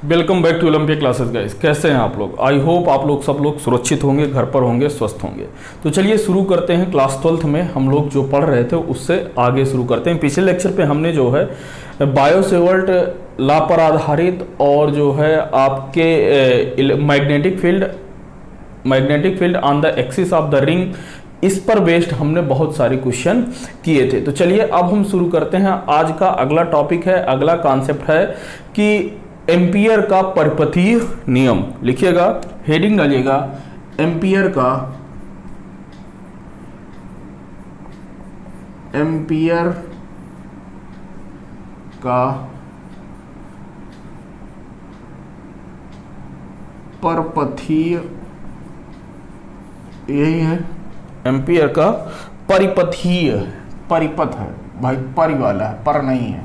Welcome back to Olympic classes guys. कैसे हैं आप लोग? आई होप आप लोग सब लोग सुरक्षित होंगे, घर पर होंगे, स्वस्थ होंगे। तो चलिए शुरू करते हैं। क्लास 12th में हम लोग जो पढ़ रहे थे उससे आगे शुरू करते हैं। पिछले लेक्चर पे हमने जो है बायो-सेवर्ट लॉ पर आधारित और जो है आपके magnetic field on the axis of the ring, इस पर बेस्ड हमने बहुत सारे क्वेश्चन किए थे। तो चलिए अब हम शुरू करते हैं। आज का अगला टॉपिक है, अगला कॉन्सेप्ट है कि एम्पियर का परिपथीय नियम। लिखिएगा, हेडिंग डालिएगा एम्पियर का परिपथीय, यही है एम्पियर का परिपथीय, परिपथ है भाई, परि वाला है, पर नहीं है,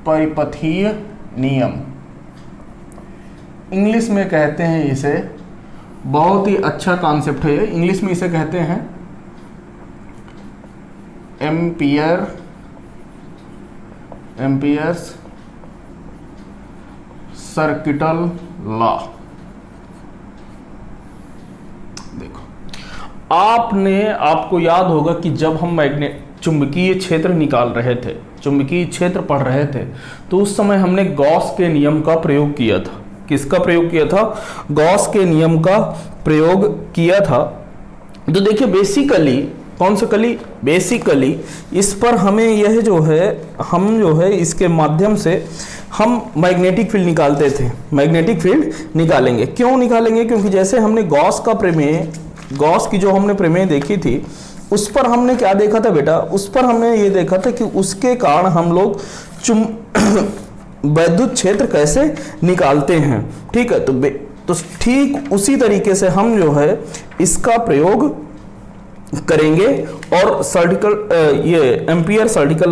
परिपथीय नियम इंग्लिश में कहते हैं इसे। बहुत ही अच्छा कॉन्सेप्ट है ये। इंग्लिश में इसे कहते हैं एम्पियर्स सर्किटल लॉ। देखो, आपको याद होगा कि जब हम चुंबकीय क्षेत्र निकाल रहे थे, चुंबकीय क्षेत्र पढ़ रहे थे, तो उस समय हमने गॉस के नियम का प्रयोग किया था। किसका प्रयोग किया था? गॉस के नियम का प्रयोग किया था। तो देखिए बेसिकली इस पर हमें यह जो है, हम जो है इसके माध्यम से हम मैग्नेटिक फील्ड निकालते थे। मैग्नेटिक फील्ड निकालेंगे, क्यों निकालेंगे? क्योंकि जैसे हमने गॉस की जो हमने प्रमेय देखी थी, उस पर हमने क्या देखा था बेटा? उस पर हमने ये देखा था कि उसके कारण हम लोग वैद्युत क्षेत्र कैसे निकालते हैं। ठीक है, तो ठीक उसी तरीके से हम जो है इसका प्रयोग करेंगे और एम्पियर सर्किटल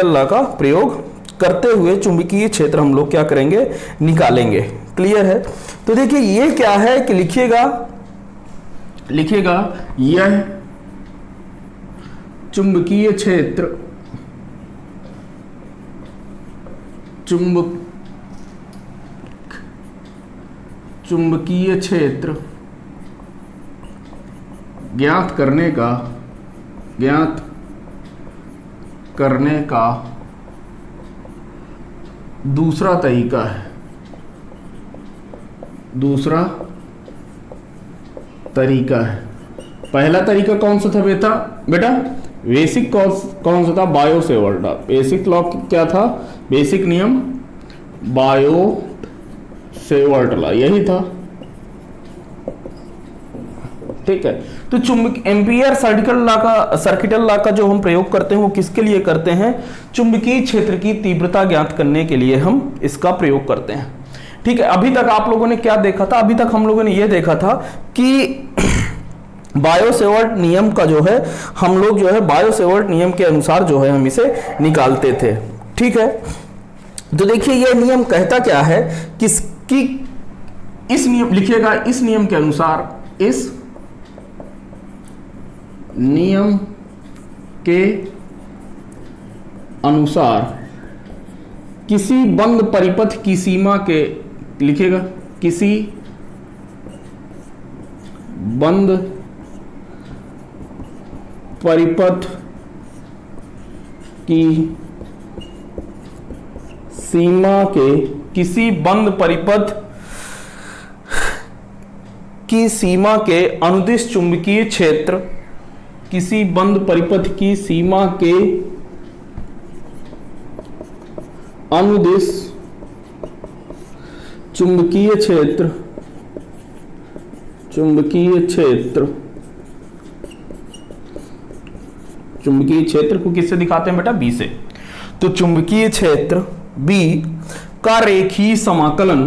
लॉ का प्रयोग करते हुए चुंबकीय क्षेत्र हम लोग क्या करेंगे? निकालेंगे। क्लियर है? तो देखिए ये क्या है कि लिखिएगा यह चुंबकीय क्षेत्र ज्ञात करने का दूसरा तरीका है। पहला तरीका कौन सा था बेटा? बेसिक कौन सा था? Biot-Savart law. बेसिक लॉ क्या था? बेसिक नियम बायो-सेवर्ट लॉ, यही था। ठीक है, तो एम्पियर सर्किटल लॉ का जो हम प्रयोग करते हैं वो किसके लिए करते हैं? चुंबकीय क्षेत्र की तीव्रता ज्ञात करने के लिए हम इसका प्रयोग करते हैं। ठीक है, अभी तक आप लोगों ने क्या देखा था? अभी तक हम लोगों ने यह देखा था कि बायो-सेवर्ट नियम का जो है, हम लोग जो है बायो-सेवर्ट नियम के अनुसार जो है हम इसे निकालते थे। ठीक है, तो देखिए यह नियम कहता क्या है कि इस नियम, लिखिएगा इस नियम के अनुसार, इस नियम के अनुसार किसी बंद परिपथ की सीमा के, लिखिएगा किसी बंद परिपथ की सीमा के, किसी बंद परिपथ की सीमा के अनुदिश चुंबकीय क्षेत्र, किसी बंद परिपथ की सीमा के अनुदिश चुंबकीय क्षेत्र को किससे दिखाते हैं बेटा? बी से। तो चुंबकीय क्षेत्र बी का रेखीय समाकलन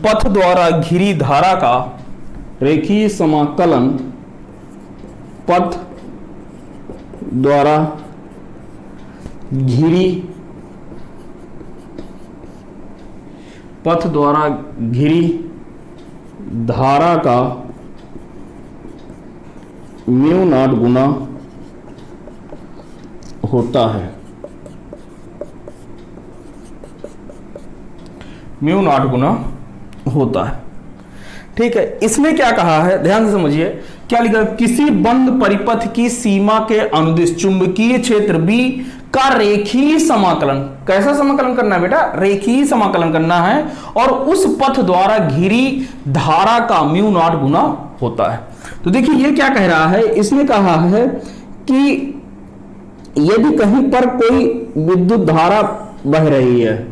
पथ द्वारा घिरी धारा का, रेखीय समाकलन पथ द्वारा घिरी पथ द्वारा घिरी धारा का म्यू नॉट गुना होता है, म्यू नॉट गुना होता है। ठीक है, इसमें क्या कहा है, ध्यान से समझिए क्या लिखा है, किसी बंद परिपथ की सीमा के अनुदिश चुंबकीय क्षेत्र B का रेखीय समाकलन। कैसा समाकलन करना है बेटा, रेखीय समाकलन करना है, और उस पथ द्वारा घिरी धारा का म्यू नॉट गुना होता है। तो देखिए ये क्या कह रहा है, इसने कहा है कि यदि कहीं पर कोई विद्युत धारा बह रही है,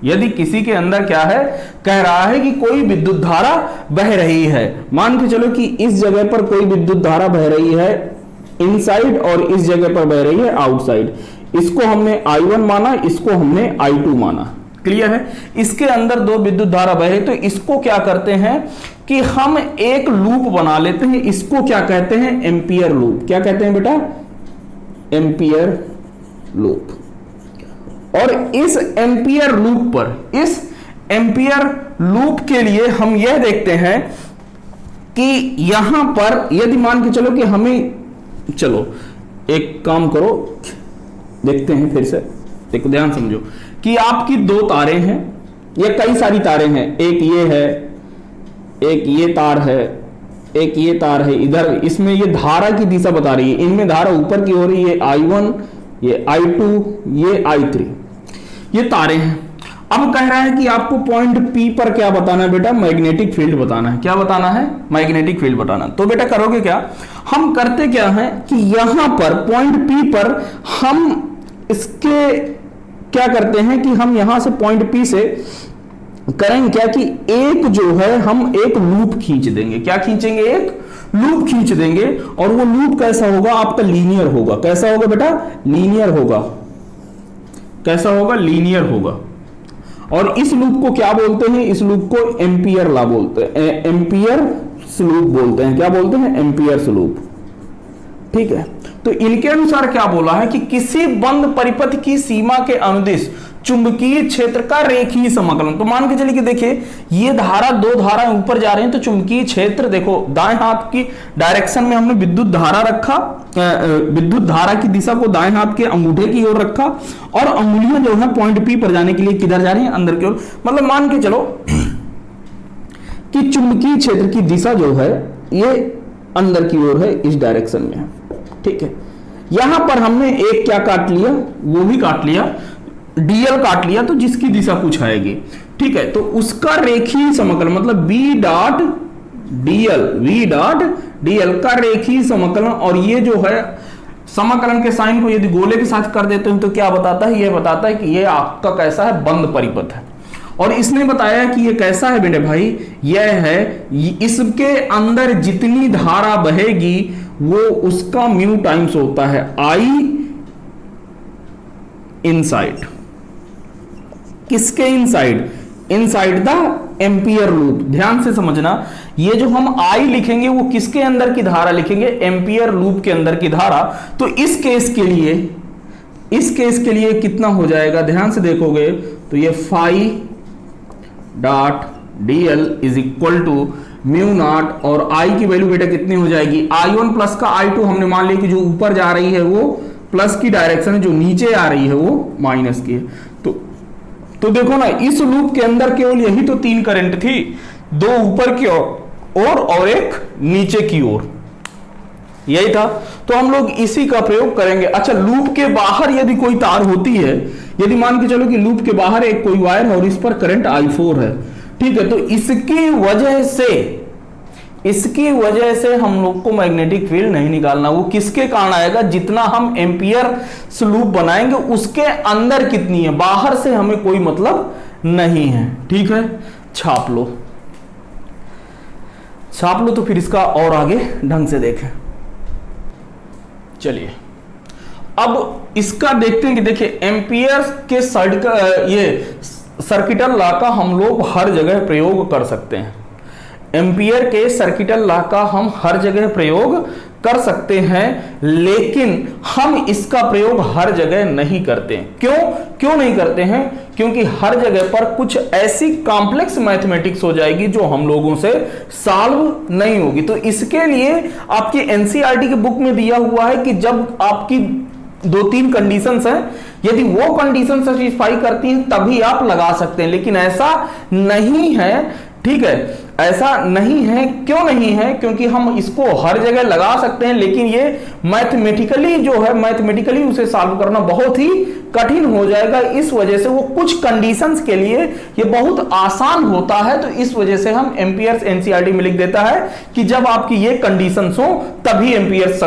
यदि किसी के अंदर क्या है, कह रहा है कि कोई विद्युत धारा बह रही है, मान के चलो कि इस जगह पर कोई विद्युत धारा बह रही है इनसाइड और इस जगह पर बह रही है आउटसाइड। इसको हमने I1 माना, इसको हमने I2 माना। क्लियर है, इसके अंदर दो विद्युत धारा बह रही, तो इसको क्या करते हैं कि हम एक लूप बना लेते हैं, इसको क्या कहते हैं, एम्पियर लूप। क्या कहते हैं बेटा, एम्पियर लूप। और इस एम्पियर लूप पर, इस एम्पियर लूप के लिए हम यह देखते हैं कि यहां पर यदि मान के चलो कि हमें, चलो एक काम करो, देखते हैं फिर से, देखो ध्यान समझो कि आपकी दो तारें हैं या कई सारी तारें हैं, एक ये है, एक ये तार है, एक ये तार है इधर, इसमें ये धारा की दिशा बता रही है, इनमें धारा ऊपर की हो रही है, I1, ये I2, ये I3, ये तारे हैं। अब कह रहा है कि आपको पॉइंट P पर क्या बताना है बेटा, मैग्नेटिक फील्ड बताना है। क्या बताना है, मैग्नेटिक फील्ड बताना। तो बेटा करोगे क्या, हम करते क्या है कि यहां पर पॉइंट P पर हम इसके क्या करते हैं कि हम यहां से पॉइंट P से करेंगे क्या कि एक जो है हम एक लूप खींच देंगे। क्या खींचेंगे, एक लूप खींच देंगे, और वो लूप कैसा होगा, आपका लीनियर होगा। कैसा होगा बेटा, लीनियर होगा। कैसा होगा, लीनियर होगा। और इस लूप को क्या बोलते हैं, इस लूप को एम्पियर लॉ बोलते हैं, एम्पियर लूप बोलते हैं। क्या बोलते हैं, एम्पियर लूप। ठीक है, तो इनके अनुसार क्या बोला है कि किसी बंद परिपथ की सीमा के अनुदिश चुंबकीय क्षेत्र का रेखीय समाकलन। तो मान के चलिए कि देखिए ये धारा, दो धारा ऊपर जा रही हैं, तो चुंबकीय क्षेत्र देखो दाएं हाथ की डायरेक्शन में हमने विद्युत धारा रखा, विद्युत धारा की दिशा को दाएं हाथ के अंगूठे की ओर रखा, और अंगुलियां जो है पॉइंट P पर जाने के लिए किधर जा रही हैं, अंदर की ओर। मतलब मान के चलो कि चुंबकीय क्षेत्र की दिशा जो है ये अंदर की ओर है, इस डायरेक्शन में है। ठीक है, यहां पर हमने एक क्या काट लिया, वो भी काट लिया, dl काट लिया, तो जिसकी दिशा कुछ आएगी। ठीक है, तो उसका रेखीय समाकलन मतलब v डॉट dl का रेखीय समाकलन। और ये जो है समाकलन के साइन को यदि गोले के साथ कर देते हैं तो क्या बताता है, ये बताता है कि ये आपका कैसा है, बंद परिपथ है। और इसने बताया कि ये कैसा है बेटे भाई, यह है, इसके अंदर जितनी धारा बहेगी वो उसका म्यू टाइम्स होता है I इनसाइड। किसके inside, inside the ampere loop. ध्यान से समझना, ये जो हम I लिखेंगे वो किसके अंदर की धारा लिखेंगे, एम्पियर लूप के अंदर की धारा। तो इस केस के लिए, इस केस के लिए कितना हो जाएगा, ध्यान से देखोगे तो ये phi dot dl is equal to mu naught, और I की वैल्यू बेटा कितनी हो जाएगी, I1 प्लस का I2 हमने मान लिया कि जो ऊपर जा रही है वो प्लस की डायरेक्शन है, जो नीचे आ रही है वो माइनस की है। तो देखो ना, इस लूप के अंदर केवल यही तो तीन करंट थी, दो ऊपर की ओर और एक नीचे की ओर, यही था। तो हम लोग इसी का प्रयोग करेंगे। अच्छा, लूप के बाहर यदि कोई तार होती है, यदि मान के चलो कि लूप के बाहर एक कोई वायर है और इस पर करंट I4 है, ठीक है, तो इसकी वजह से हम लोग को मैग्नेटिक फील्ड नहीं निकालना। वो किसके कारण आएगा, जितना हम एम्पियर लूप बनाएंगे उसके अंदर कितनी है, बाहर से हमें कोई मतलब नहीं है। ठीक है, छाप लो, छाप लो, तो फिर इसका और आगे ढंग से देखें। चलिए अब इसका देखते हैं कि देखिए एम्पियर के सर्किटल लॉ का हम लोग हर जगह प्रयोग कर सकते हैं। एम्पियर के सर्किटल लॉ का हम हर जगह प्रयोग कर सकते हैं, लेकिन हम इसका प्रयोग हर जगह नहीं करते। क्यों नहीं करते हैं? क्योंकि हर जगह पर कुछ ऐसी कॉम्प्लेक्स मैथमेटिक्स हो जाएगी जो हम लोगों से सॉल्व नहीं होगी। तो इसके लिए आपकी एनसीईआरटी की बुक में दिया हुआ है कि जब आपकी 2-3 कंडीशंस हैं, यदि वो कंडीशन सेटिस्फाई करती हैं तभी आप लगा सकते हैं, लेकिन ऐसा नहीं है। ठीक है, ऐसा नहीं है। क्यों नहीं है? क्योंकि हम इसको हर जगह लगा सकते हैं, लेकिन ये मैथमेटिकली जो है, मैथमेटिकली उसे सॉल्व करना बहुत ही कठिन हो जाएगा। इस वजह से वो कुछ कंडीशंस के लिए ये बहुत आसान होता है। तो इस वजह से हम एम्पियर्स एनसीईआरटी में लिख देता है कि जब आपकी ये कंडीशंस हो तभी एम्पियर्स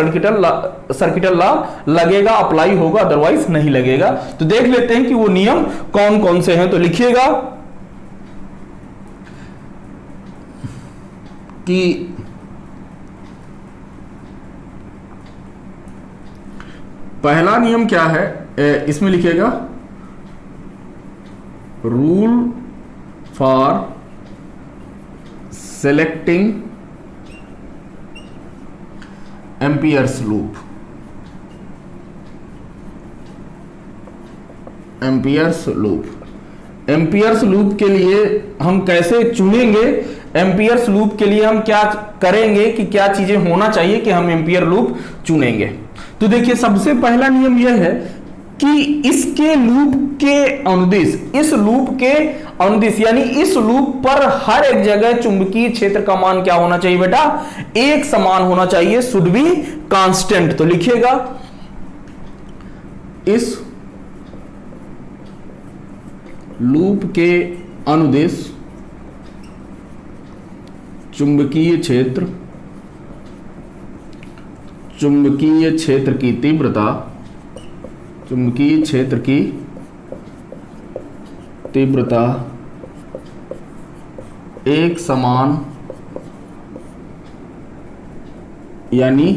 सर्किटल लॉ लगेगा, अप्लाई होगा, अदरवाइज नहीं लगेगा। तो देख लेते हैं कि वो नियम कौन कौन से हैं। तो लिखिएगा कि पहला नियम क्या है, इसमें लिखिएगा rule for selecting amperes loop. Amperes loop के लिए हम कैसे चुनेंगे? एम्पियर्स लूप के लिए हम क्या करेंगे कि क्या चीजें होना चाहिए कि हम एम्पियर लूप चुनेंगे? तो देखिए, सबसे पहला नियम यह है कि इसके लूप के अनुदिश, इस लूप के अनुदिश यानी इस लूप पर हर एक जगह चुंबकीय क्षेत्र का मान क्या होना चाहिए बेटा? एक समान होना चाहिए, शुड बी कांस्टेंट। तो लिखिएगा इस लूप के अनुदिश चुंबकीय क्षेत्र की तीव्रता एक समान यानी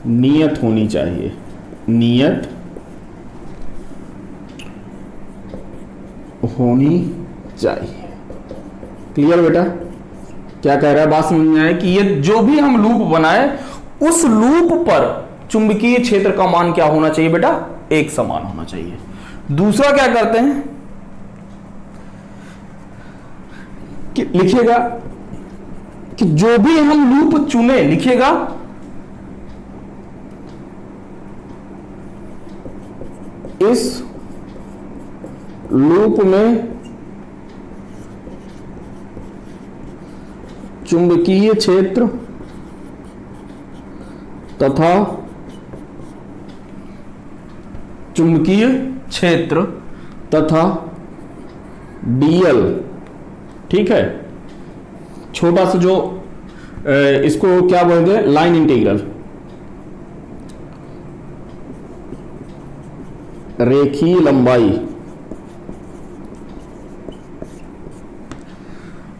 नियत होनी चाहिए। नियत होनी चाहिए। क्लियर बेटा? क्या कह रहा है? बात समझ में आया कि ये जो भी हम लूप बनाए उस लूप पर चुंबकीय क्षेत्र का मान क्या होना चाहिए बेटा? एक समान होना चाहिए। दूसरा क्या करते हैं कि लिखिएगा कि जो भी हम लूप चुने, लिखिएगा इस लूप में चुंबकीय क्षेत्र तथा डीएल, ठीक है, छोटा सा जो इसको क्या बोलते हैं, लाइन इंटीग्रल, रेखीय लंबाई,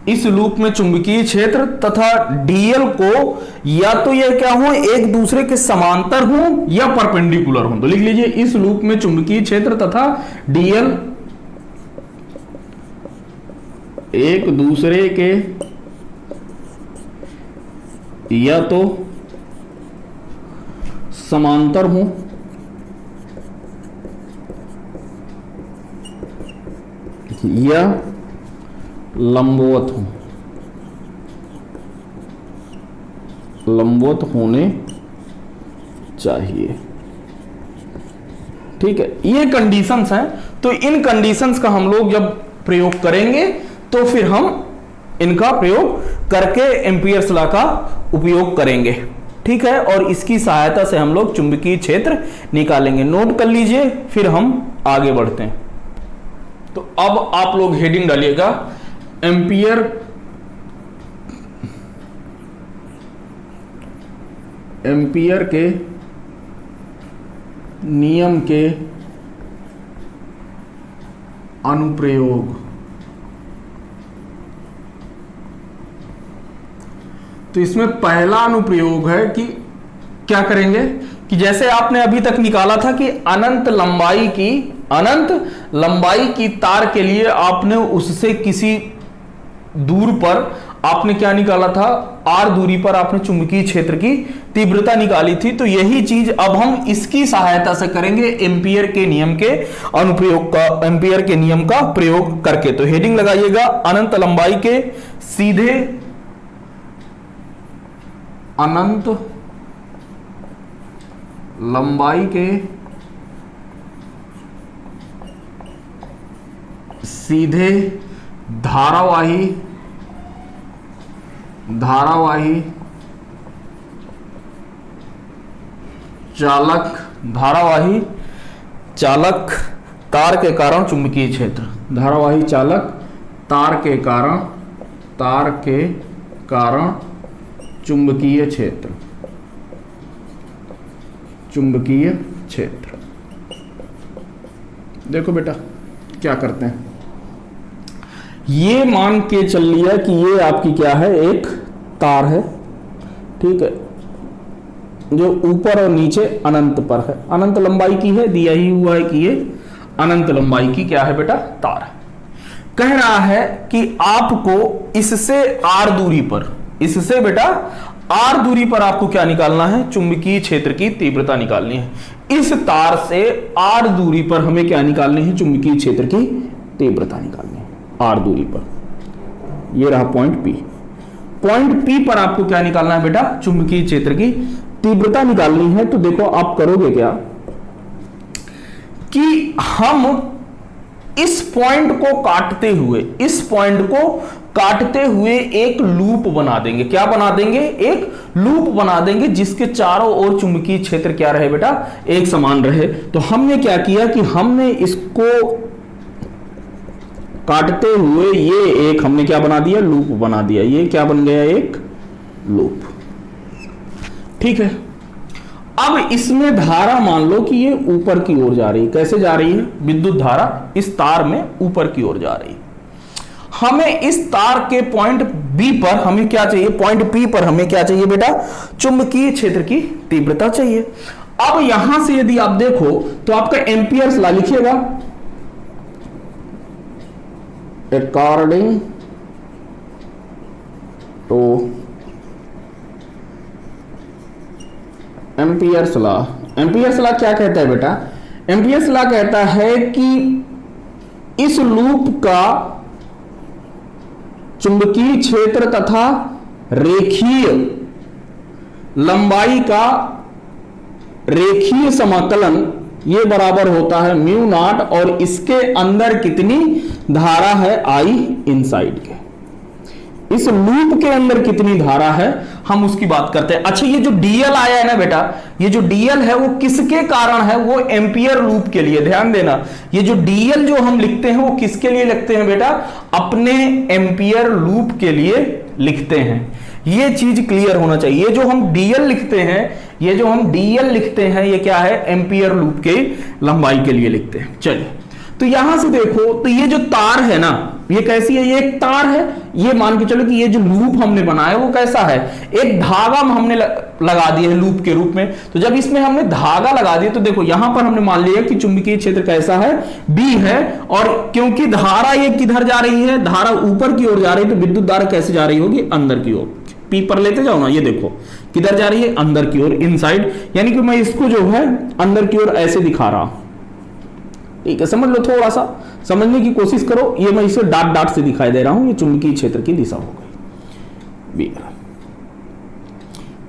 इस लूप में चुंबकीय क्षेत्र तथा डीएल को या तो यह क्या हो, एक दूसरे के समांतर हो या परपेंडिकुलर हो। तो लिख लीजिए इस लूप में चुंबकीय क्षेत्र तथा डीएल एक दूसरे के या तो समांतर हो या लंबवत होने चाहिए। ठीक है, ये कंडीशंस हैं। तो इन कंडीशंस का हम लोग जब प्रयोग करेंगे तो फिर हम इनका प्रयोग करके एम्पियर्स लॉ का उपयोग करेंगे। ठीक है, और इसकी सहायता से हम लोग चुंबकीय क्षेत्र निकालेंगे। नोट कर लीजिए, फिर हम आगे बढ़ते हैं। तो अब आप लोग हेडिंग डालिएगा एम्पियर के नियम के अनुप्रयोग। तो इसमें पहला अनुप्रयोग है कि क्या करेंगे कि जैसे आपने अभी तक निकाला था कि अनंत लंबाई की तार के लिए आपने उससे किसी दूर पर आपने क्या निकाला था, आर दूरी पर आपने चुंबकीय क्षेत्र की तीव्रता निकाली थी। तो यही चीज अब हम इसकी सहायता से करेंगे एम्पियर के नियम के अनुप्रयोग का, एम्पियर के नियम का प्रयोग करके। तो हेडिंग लगाइएगा, अनंत लंबाई के सीधे, अनंत लंबाई के सीधे धारावाही चालक तार के कारण चुंबकीय क्षेत्र, धारावाही चालक तार के कारण चुंबकीय क्षेत्र। देखो बेटा क्या करते हैं, ये मान के चल लिया कि ये आपकी क्या है, एक तार है, ठीक है, जो ऊपर और नीचे अनंत पर है, अनंत लंबाई की है, दिया ही हुआ है कि ये अनंत लंबाई की क्या है बेटा, तार है। कह रहा है कि आपको इससे r दूरी पर, इससे बेटा r दूरी पर आपको क्या निकालना है, चुंबकीय क्षेत्र की तीव्रता निकालनी है। इस तार से r दूरी पर हमें क्या निकालनी है, चुंबकीय क्षेत्र की तीव्रता निकालनी है, r दूरी पर। ये रहा पॉइंट P। पॉइंट P पर आपको क्या निकालना है बेटा, चुंबकीय क्षेत्र की तीव्रता निकालनी है। तो देखो आप करोगे क्या कि हम इस पॉइंट को काटते हुए एक लूप बना देंगे। क्या बना देंगे, एक लूप बना देंगे जिसके चारों ओर चुंबकीय क्षेत्र क्या रहे बेटा, एक समान रहे। तो हमने क्या किया कि हमने इसको काटते हुए ये एक हमने क्या बना दिया, लूप बना दिया। ये क्या बन गया, एक लूप, ठीक है। अब इसमें धारा मान लो कि ये ऊपर की ओर जा रही है। कैसे जा रही है, विद्युत धारा इस तार में ऊपर की ओर जा रही है। हमें इस तार के पॉइंट बी पर हमें क्या चाहिए, पॉइंट पी पर हमें क्या चाहिए बेटा, चुंबकीय क्षेत्र की तीव्रता चाहिए। अब यहां से यदि आप देखो तो आपका एम्पियर्स लॉ लिखिएगा, according to Ampere's law. Ampere's law क्या कहता है बेटा, एम्पियर्स लॉ कहता है कि इस लूप का चुंबकीय क्षेत्र तथा रेखीय लंबाई का रेखीय समाकलन ये बराबर होता है म्यू नॉट, और इसके अंदर कितनी धारा है, आई इनसाइड के। इस लूप के अंदर कितनी धारा है हम उसकी बात करते हैं। अच्छा, ये जो डीएल आया है ना बेटा, ये जो डीएल है वो किसके कारण है, वो एम्पियर लूप के लिए। ध्यान देना, ये जो डीएल जो हम लिखते हैं वो किसके लिए लिखते हैं बेटा, अपने एम्पियर लूप के लिए लिखते हैं। ये चीज क्लियर होना चाहिए। ये जो हम डीएल लिखते हैं, ये जो हम डीएल लिखते हैं, ये क्या है, एम्पियर लूप के लंबाई के लिए लिखते हैं। चलिए, तो यहां से देखो तो ये जो तार है ना, ये कैसी है, ये एक तार है। ये मान के चलो कि ये जो लूप हमने बनाया वो कैसा है, एक धागा हमने लगा दिया है लूप के रूप में। तो जब इसमें हमने धागा लगा दिया तो देखो यहां पर हमने मान लिया कि चुंबकीय क्षेत्र कैसा है, बी है। और क्योंकि धारा ये किधर जा रही है, धारा ऊपर की ओर जा रही है, तो विद्युत धारा कैसे जा रही होगी, अंदर की ओर। पी पर लेते जाओ ना, ये देखो किधर जा रही है, अंदर की ओर, इनसाइड। यानी कि मैं इसको जो है अंदर की ओर ऐसे दिखा रहा हूं, ठीक है। समझ लो, थोड़ा सा समझने की कोशिश करो। ये मैं इसे डॉट डॉट से दिखाई दे रहा हूं, ये चुंबकीय क्षेत्र की दिशा हो गई,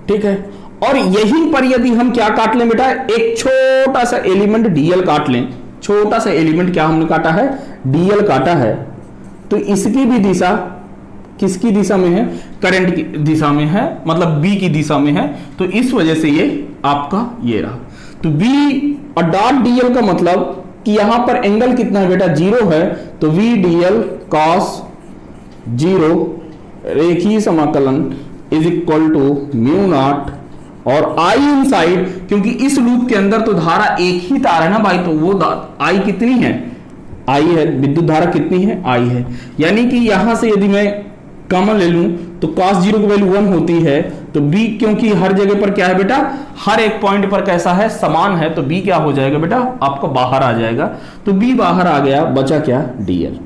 ठीक है। और यहीं पर यदि हम क्या काट लें बेटा, एक छोटा सा एलिमेंट डीएल काट लें। छोटा सा एलिमेंट क्या हमने काटा है, डीएल काटा है। तो इसकी भी दिशा किसकी दिशा में है, करंट की दिशा में है, मतलब बी की दिशा में है। तो इस वजह से ये आपका ये रहा। तो बी और डॉट डीएल का मतलब कि यहां पर एंगल कितना है बेटा, 0 है। तो वी डीएल कॉस 0 रेखीय समाकलन is equal to mu naught, और आई इनसाइड, क्योंकि इस लूप के अंदर तो धारा एक ही तार है ना भाई, तो वो आई कितनी है, आई है। विद्युत धारा कितनी है, आई है। यानी कि यहां से यदि मैं कॉमन ले लूं तो cos 0 की वैल्यू 1 होती है। तो b, क्योंकि हर जगह पर क्या है बेटा, हर एक पॉइंट पर कैसा है, समान है। तो b क्या हो जाएगा बेटा, आपका बाहर आ जाएगा। तो b बाहर आ गया, बचा क्या, dl,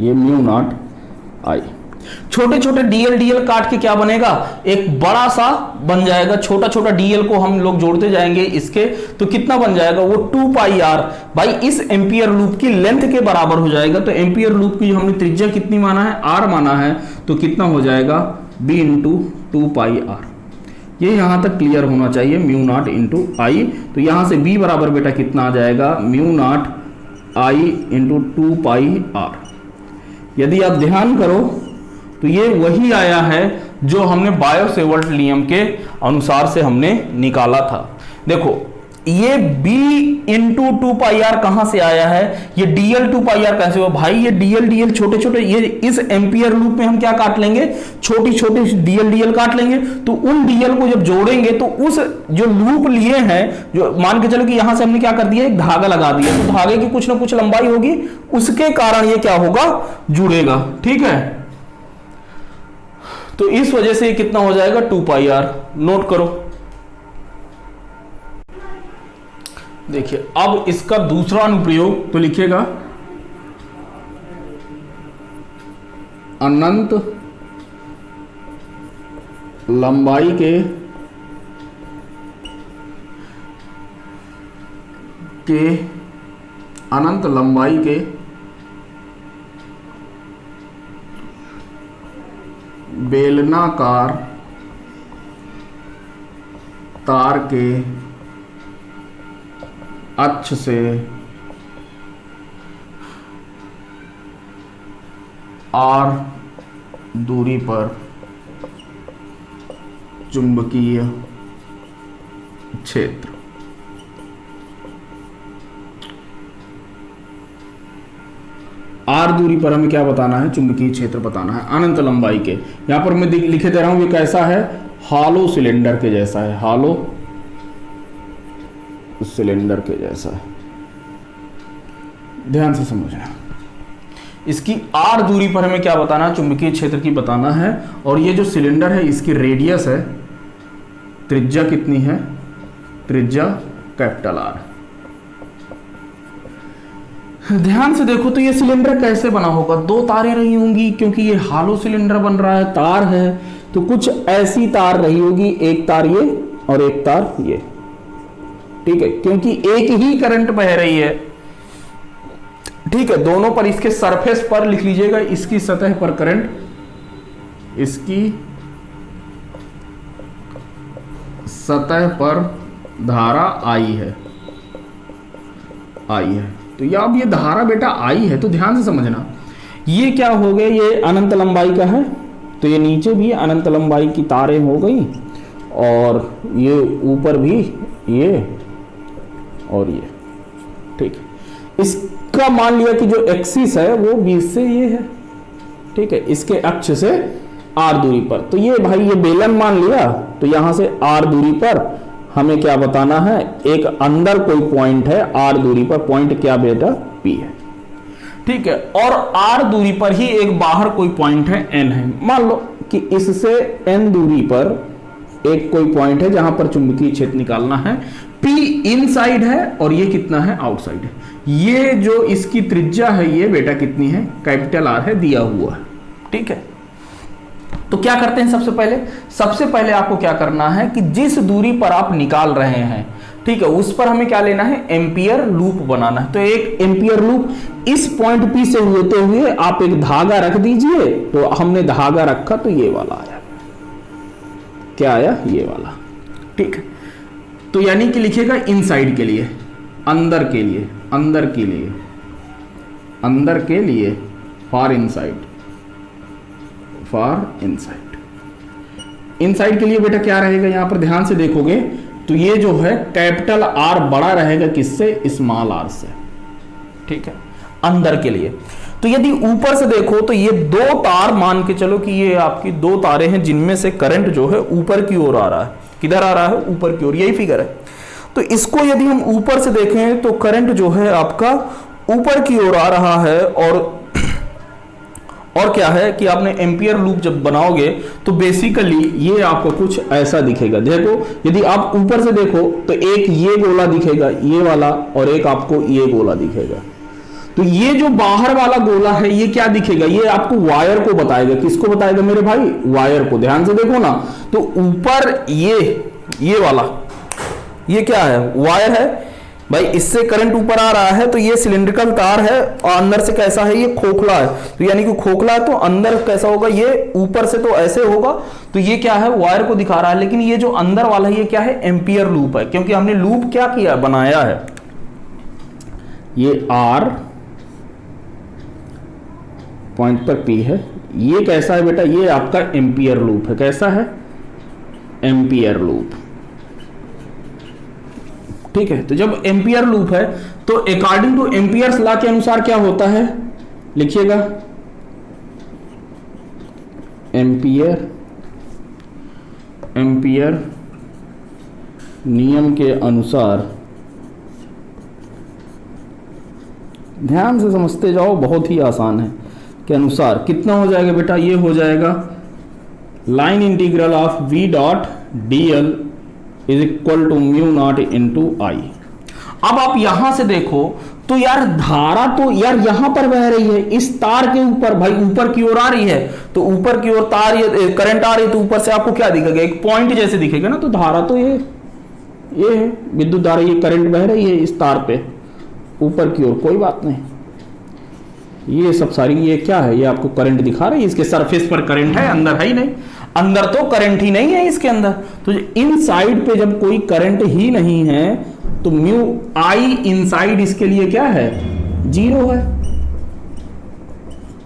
ये म्यू नॉट आई। छोटे छोटे डीएल डीएल काट के क्या बनेगा, एक बड़ा सा बन जाएगा। छोटा छोटा डीएल को हम लोग जोड़ते जाएंगे इसके, तो कितना बन जाएगा वो 2 पाई आर भाई इस एम्पियर लूप की लेंथ के बराबर हो जाएगा। तो एम्पियर लूप की हमने त्रिज्या कितनी माना है, आर माना है, तो कितना हो जाएगा b इंटू 2 पाई आर। ये यहां तक क्लियर होना चाहिए, म्यू नॉट इंटू आई। तो यहां से b बराबर बेटा कितना आ जाएगा, mu naught I into 2 pi R. यदि आप ध्यान करो तो ये वही आया है जो हमने बायो-सेवर्ट नियम के अनुसार से हमने निकाला था। देखो ये b इंटू 2 पाई आर कहां से आया है, ये dl 2 पाई आर कैसे हुआ भाई, ये dl dl छोटे छोटे, ये इस एम्पियर लूप में हम क्या काट लेंगे, छोटी छोटी dl dl काट लेंगे। तो उन dl को जब जोड़ेंगे तो उस जो लूप लिए हैं, जो मान के चलो कि यहां से हमने क्या कर दिया, एक धागा लगा दिया, तो धागे की कुछ ना कुछ लंबाई होगी, उसके कारण ये क्या होगा, जुड़ेगा। ठीक है, तो इस वजह से कितना हो जाएगा 2 पाई आर। नोट करो। देखिए अब इसका दूसरा अनुप्रयोग तो लिखिएगा, अनंत लंबाई अनंत लंबाई के बेलनाकार तार के अक्ष से r दूरी पर चुंबकीय क्षेत्र। r दूरी पर हमें क्या बताना है, चुंबकीय क्षेत्र बताना है अनंत लंबाई के। यहां पर मैं लिखे दे रहा हूं, ये कैसा है, हॉलो सिलेंडर के जैसा है, हॉलो सिलेंडर के जैसा है। ध्यान से समझना, इसकी r दूरी पर हमें क्या बताना है, चुंबकीय क्षेत्र की बताना है। और ये जो सिलेंडर है इसकी रेडियस है, त्रिज्या कितनी है, त्रिज्या कैपिटल R। ध्यान से देखो तो ये सिलेंडर कैसे बना होगा, 2 तारें रही होंगी, क्योंकि ये हॉलो सिलेंडर बन रहा है, तार है, तो कुछ ऐसी तार रही होगी, एक तार ये और एक तार ये। ठीक है, क्योंकि एक ही करंट बह रही है। ठीक है, दोनों पर, इसके सरफेस पर लिख लीजिएगा, इसकी सतह पर करंट, इसकी सतह पर धारा आई है, तो या अब ये धारा बेटा आई है, तो ध्यान से समझना, ये क्या हो गया, ये अनंत लंबाई का है, तो ये नीचे भी अनंत लंबाई की तारें हो गई, और ये ऊपर भी ये और ये। ठीक है, इसका मान लिया कि जो एक्सिस है वो 20 से ये है। ठीक है, इसके अक्ष से r दूरी पर, तो ये भाई ये बेलन मान लिया, तो यहां से r दूरी पर हमें क्या बताना है, एक अंदर कोई पॉइंट है r दूरी पर, पॉइंट क्या बेटा, P है। ठीक है, और r दूरी पर ही एक बाहर कोई पॉइंट है, n है। मान लो कि इससे n दूरी पर एक कोई पॉइंट है जहां पर चुंबकीय क्षेत्र निकालना है, P इनसाइड है और ये कितना है, आउटसाइड है। ये जो इसकी त्रिज्या है ये बेटा कितनी है, कैपिटल R है, दिया हुआ है। ठीक है, तो क्या करते हैं, सबसे पहले आपको क्या करना है कि जिस दूरी पर आप निकाल रहे हैं, ठीक है, उस पर हमें क्या लेना है, एम्पियर लूप बनाना है। तो एक एम्पियर लूप इस पॉइंट P से होते हुए आप एक धागा रख दीजिए, तो हमने धागा रखा तो ये वाला आया, क्या आया, ये वाला। ठीक है, तो यानी कि लिखिएगा इनसाइड के लिए, अंदर के लिए, अंदर के लिए, अंदर के लिए, for inside, for inside. Inside के लिए बेटा क्या रहेगा, यहां पर ध्यान से देखोगे तो ये जो है कैपिटल R बड़ा रहेगा किससे, स्मॉल r से। ठीक है, अंदर के लिए। तो यदि ऊपर से देखो तो ये 2 तार, मान के चलो कि ये आपकी 2 तारें हैं जिनमें से करंट जो है ऊपर की ओर आ रहा है। किधर आ रहा है, ऊपर की ओर, यही फिगर है। तो इसको यदि हम ऊपर से देखें तो करंट जो है आपका ऊपर की ओर आ रहा है, और क्या है कि आपने एम्पियर लूप जब बनाओगे तो बेसिकली ये आपको कुछ ऐसा दिखेगा। देखो यदि आप ऊपर से देखो तो एक ये गोला दिखेगा, ये वाला, और एक आपको ये गोला दिखेगा। तो ये जो बाहर वाला गोला है ये क्या दिखेगा, ये आपको वायर को बताएगा। किसको बताएगा मेरे भाई, वायर को। ध्यान से देखो ना, तो ऊपर ये वाला ये क्या है, वायर है भाई, इससे करंट ऊपर आ रहा है तो ये सिलिंड्रिकल तार है, और अंदर से कैसा है, ये खोखला है। तो यानी कि खोखला है तो अंदर कैसा होगा, ये ऊपर से तो ऐसे होगा, तो ये क्या है, वायर को दिखा रहा है। लेकिन ये जो अंदर वाला है ये क्या है, एम्पियर लूप है, क्योंकि हमने लूप क्या किया, बनाया है। ये आर पॉइंट पर पी है, ये कैसा है बेटा, ये आपका एम्पियर लूप है। कैसा है, एम्पियर लूप। ठीक है, तो जब एम्पियर लूप है तो अकॉर्डिंग टू एम्पियर्स लॉ के अनुसार क्या होता है, लिखिएगा, एम्पियर नियम के अनुसार, ध्यान से समझते जाओ, बहुत ही आसान है, के अनुसार कितना हो जाएगा बेटा, ये हो जाएगा line integral of v dot dl is equal to mu naught into I. अब आप यहां से देखो तो यार धारा तो यार यहां पर बह रही है, इस तार के ऊपर भाई, ऊपर की ओर आ रही है, तो ऊपर की ओर तार करंट आ रही है, तो ऊपर से आपको क्या दिखेगा, एक पॉइंट जैसे दिखेगा ना। तो धारा तो ये है विद्युत धारा, ये करंट बह रही है इस तार पे ऊपर की ओर, कोई बात नहीं। ये सब सारी ये क्या है, ये आपको करंट दिखा रही है, इसके सरफेस पर करंट है, अंदर है ही नहीं, अंदर तो करंट ही नहीं है इसके अंदर। तो इन साइड पे जब कोई करंट ही नहीं है तो म्यू आई इनसाइड इसके लिए क्या है, जीरो है।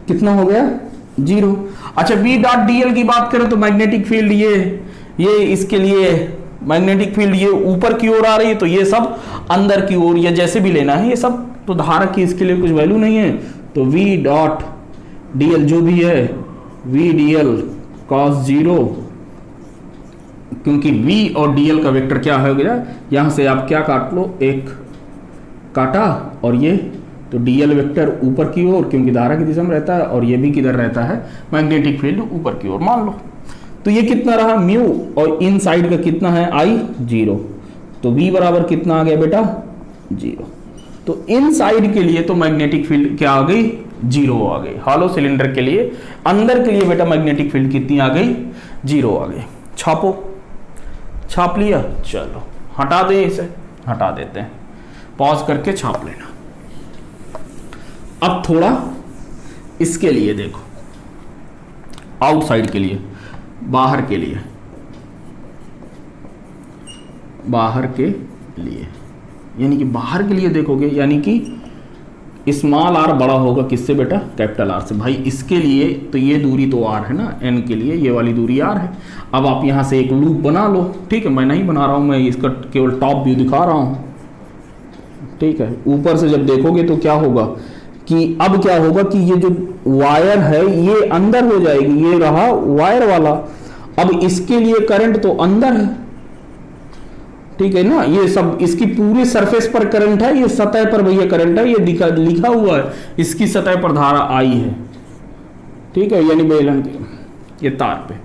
कितना हो गया, जीरो। अच्छा, बी डॉट डीएल की बात करें तो मैग्नेटिक फील्ड ये इसके लिए मैग्नेटिक फील्ड ये ऊपर की ओर आ रही है, तो ये सब अंदर की ओर या जैसे भी लेना है ये सब, तो धारा की इसके लिए कुछ वैल्यू नहीं है। तो v डॉट डीएल जो भी है, v डीएल कॉस जीरो, क्योंकि v और dl का वेक्टर क्या हो गया, यहां से आप क्या काट लो, एक काटा, और ये तो dl वेक्टर ऊपर की ओर, क्योंकि धारा की दिशा में रहता है, और ये भी किधर रहता है, मैग्नेटिक फील्ड ऊपर की ओर मान लो। तो ये कितना रहा, म्यू, और इन साइड का कितना है, i, जीरो। तो v बराबर कितना आ गया बेटा, जीरो। तो इन साइड के लिए तो मैग्नेटिक फील्ड क्या आ गई, जीरो आ गई। हॉलो सिलेंडर के लिए, अंदर के लिए बेटा मैग्नेटिक फील्ड कितनी आ गई, जीरो आ गई। छापो, छाप लिया, चलो हटा दें, इसे हटा देते हैं, पॉज करके छाप लेना। अब थोड़ा इसके लिए देखो, आउटसाइड के लिए, बाहर के लिए, बाहर के लिए, यानी कि बाहर के लिए देखोगे, यानी कि स्मॉल आर बड़ा होगा किससे बेटा, कैपिटल आर से। भाई इसके लिए तो ये दूरी तो आर है ना, एन के लिए ये वाली दूरी आर है। अब आप यहां से एक लूप बना लो, ठीक है, मैं नहीं बना रहा हूं, मैं इसका केवल टॉप व्यू दिखा रहा हूं, ठीक है। ऊपर से जब देखोगे तो क्या होगा कि अब क्या होगा कि ये जो वायर है ये अंदर हो जाएगी, ये रहा वायर वाला। अब इसके लिए करंट तो अंदर है, ठीक है ना, ये सब इसकी पूरी सरफेस पर करंट है, ये सतह पर भैया करंट है, ये लिखा हुआ है, इसकी सतह पर धारा आई है, ठीक है, यानी बेलन ये तार पे।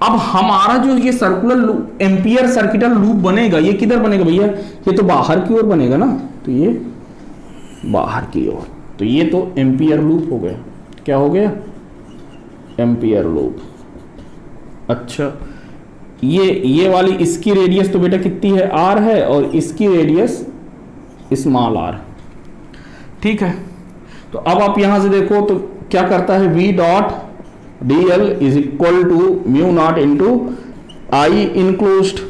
अब हमारा जो ये circular loop, ampere circuital loop बनेगा, ये किधर बनेगा भैया, ये तो बाहर की ओर बनेगा ना, तो ये बाहर की ओर, तो ये तो एम्पियर लूप हो गया। क्या हो गया, एम्पियर लूप। अच्छा, ये वाली इसकी रेडियस तो बेटा कितनी है, आर है, और इसकी रेडियस स्मॉल आर, ठीक है। तो अब आप यहां से देखो तो क्या करता है, v dot dl is equal to mu naught into I enclosed,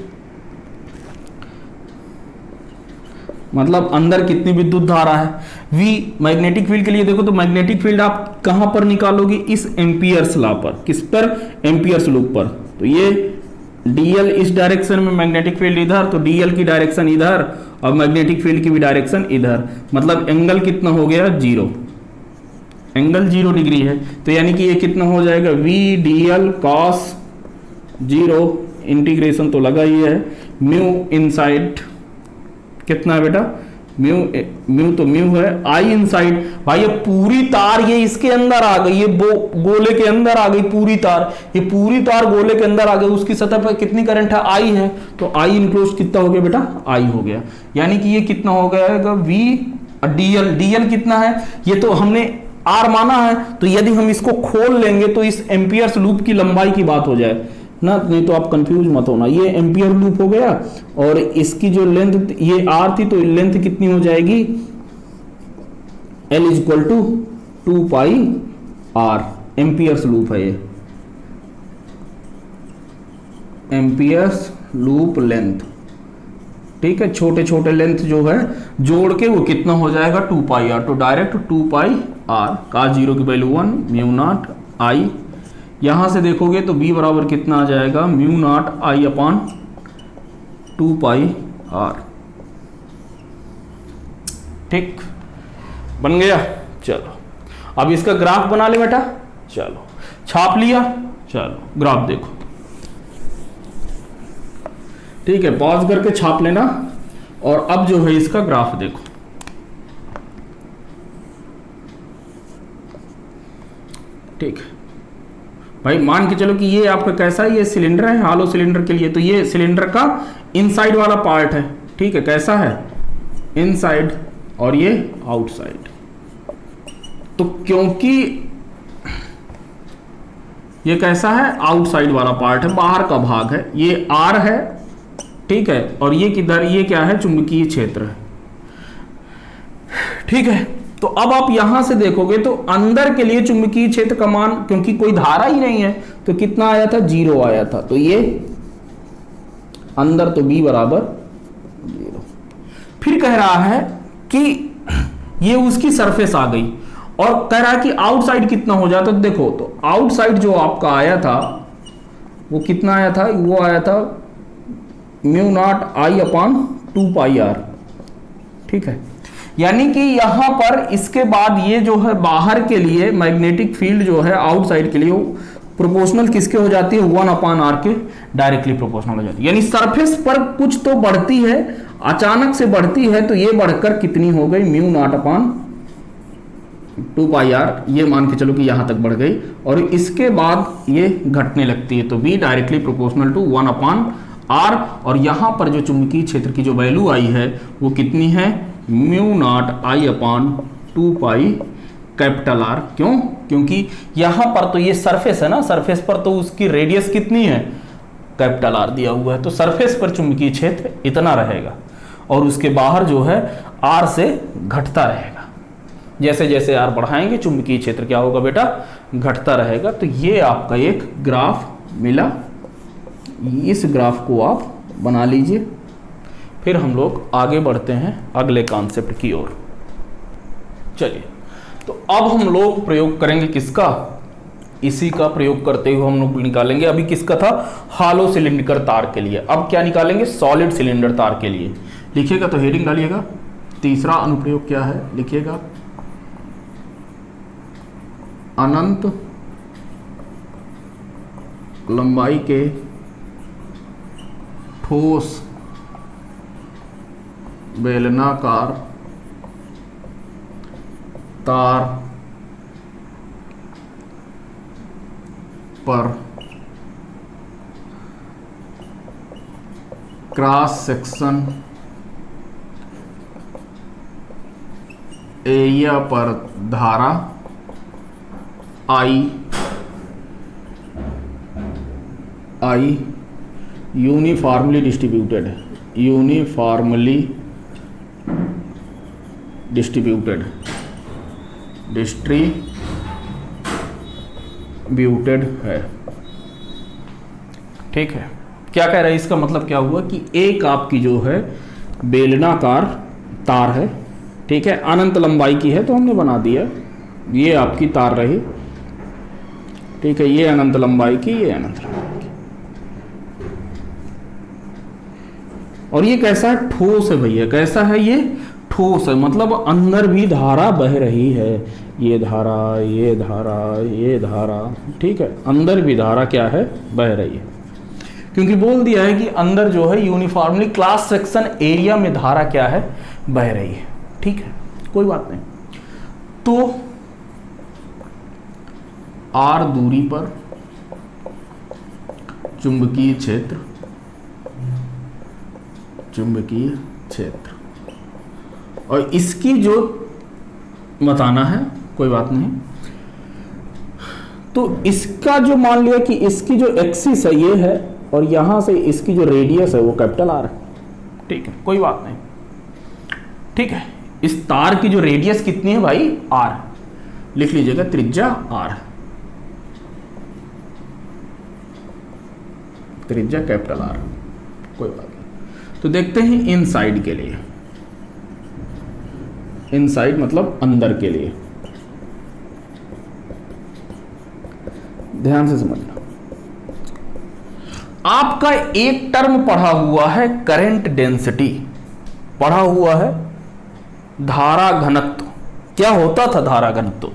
मतलब अंदर कितनी विद्युत धारा है, v। मैग्नेटिक फील्ड के लिए देखो तो मैग्नेटिक फील्ड आप कहां पर निकालोगे, इस एम्पियर्स लॉ पर, किस पर, एम्पियर्स लूप पर। तो ये dl इस डायरेक्शन में, मैग्नेटिक फील्ड इधर, तो dl की डायरेक्शन इधर, और मैग्नेटिक फील्ड की भी डायरेक्शन इधर, मतलब एंगल कितना हो गया, जीरो, एंगल 0 डिग्री है। तो यानी कि ये कितना हो जाएगा, v dl cos zero, integration तो लगा ही है, म्यू इनसाइड कितना है बेटा, म्यू तो म्यू है, आई इनसाइड, भाई ये पूरी तार ये इसके अंदर आ गई, ये गोले के अंदर आ गई पूरी तार, ये पूरी तार गोले के अंदर आ गई, उसकी सतह पर कितनी करंट है, आई है, तो आई इनक्लोज कितना हो गया बेटा, आई हो गया। यानी कि ये कितना हो गया, v डीएल कितना है, ये तो हमने आर माना है, तो यदि हम इसको खोल लेंगे तो इस एम्पियर्स लूप की लंबाई की बात हो जाए ना, नहीं तो आप कंफ्यूज मत होना। ये एम्पियर लूप हो गया और इसकी जो लेंथ ये आर थी, तो लेंथ कितनी हो जाएगी, L is equal to 2 pi R. Ampere's loop है ये, एम्पियर्स लूप लेंथ, ठीक है। छोटे छोटे लेंथ जो है जोड़ के वो कितना हो जाएगा, 2 पाई आर। तो डायरेक्ट 2 पाई आर, का 0 की वैल्यू 1, म्यू नॉट आई। यहां से देखोगे तो b बराबर कितना आ जाएगा, mu naught I upon 2 pi R. ठीक, बन गया। चलो अब इसका ग्राफ बना ले बेटा। चलो छाप लिया, चलो ग्राफ देखो। ठीक है, पॉज करके छाप लेना और अब जो है इसका ग्राफ देखो। ठीक है भाई, मान के चलो कि ये आपका कैसा है, ये सिलेंडर है, हालो सिलेंडर के लिए, तो ये सिलेंडर का इनसाइड वाला पार्ट है। ठीक है, कैसा है, इनसाइड, और ये आउटसाइड। तो क्योंकि ये कैसा है, आउटसाइड वाला पार्ट है, बाहर का भाग है, ये आर है, ठीक है, और ये किधर, ये क्या है, चुंबकीय क्षेत्र है। ठीक है, तो अब आप यहां से देखोगे तो अंदर के लिए चुंबकीय क्षेत्र का मान, क्योंकि कोई धारा ही नहीं है, तो कितना आया था, 0 आया था। तो ये अंदर तो b बराबर 0। फिर कह रहा है कि ये उसकी सरफेस आ गई और कह रहा है कि आउटसाइड कितना हो जाता। तो देखो, तो आउटसाइड जो आपका आया था वो कितना आया था, वो आया था mu naught I upon 2 pi R. ठीक है, यानी कि यहां पर इसके बाद ये जो है बाहर के लिए मैग्नेटिक फील्ड जो है आउटसाइड के लिए वो प्रोपोर्शनल किसके हो जाती है, 1 अपॉन आर के डायरेक्टली प्रोपोर्शनल हो जाती है। यानी सरफेस पर कुछ तो बढ़ती है, अचानक से बढ़ती है, तो ये बढ़कर कितनी हो गई, mu naught upon 2 pi R. ये मान के चलो कि यहां तक बढ़ गई और इसके बाद ये घटने लगती है, तो v directly proportional to 1 upon R. और यहां पर जो चुंबकीय क्षेत्र की जो वैल्यू आई है वो कितनी है, mu naught I upon 2 pi capital R. क्यों, क्योंकि यहां पर तो ये सरफेस है ना, सरफेस पर तो उसकी रेडियस कितनी है, कैपिटल आर दिया हुआ है, तो सरफेस पर चुंबकीय क्षेत्र इतना रहेगा और उसके बाहर जो है आर से घटता रहेगा। जैसे जैसे आर बढ़ाएंगे चुंबकीय क्षेत्र क्या होगा बेटा, घटता रहेगा। तो ये आपका एक ग्राफ मिला, इस ग्राफ को आप बना लीजिए। फिर हम लोग आगे बढ़ते हैं अगले कॉन्सेप्ट की ओर। चलिए, तो अब हम लोग प्रयोग करेंगे किसका, इसी का प्रयोग करते हुए हम लोग निकालेंगे। अभी किसका था, हालो सिलिंडर तार के लिए। अब क्या निकालेंगे, सॉलिड सिलेंडर तार के लिए। लिखिएगा तो हेडिंग डालिएगा, तीसरा अनुप्रयोग क्या है, लिखिएगा अनंत लंबाई के ठोस बेलनाकार तार पर क्रॉस सेक्शन एरिया पर धारा आई यूनिफॉर्मली डिस्ट्रीब्यूटेड है। ठीक है, क्या कह रहा है, इसका मतलब क्या हुआ कि एक आपकी जो है बेलनाकार तार है, ठीक है, अनंत लंबाई की है, तो हमने बना दिया, ये आपकी तार रही, ठीक है, ये अनंत लंबाई की, ये अनंत लंबाई की, और ये कैसा है, ठोस है भैया। कैसा है, ये ठोस है, मतलब अंदर भी धारा बह रही है, ये धारा, ये धारा, ये धारा, ठीक है, अंदर भी धारा क्या है, बह रही है, क्योंकि बोल दिया है कि अंदर जो है यूनिफॉर्मली क्रॉस सेक्शन एरिया में धारा क्या है, बह रही है। ठीक है, कोई बात नहीं। तो आर दूरी पर चुंबकीय क्षेत्र और इसकी जो बताना है, कोई बात नहीं। तो इसका जो मान लिया कि इसकी जो एक्सिस है ये है, और यहां से इसकी जो रेडियस है वो कैपिटल आर है, ठीक है, कोई बात नहीं, ठीक है। इस तार की जो रेडियस कितनी है भाई, आर, लिख लीजिएगा त्रिज्या आर, त्रिज्या कैपिटल आर, कोई बात नहीं। तो देखते हैं इनसाइड के लिए, इनसाइड मतलब अंदर के लिए, ध्यान से समझना। आपका एक टर्म पढ़ा हुआ है करंट डेंसिटी, पढ़ा हुआ है धारा घनत्व। क्या होता था धारा घनत्व?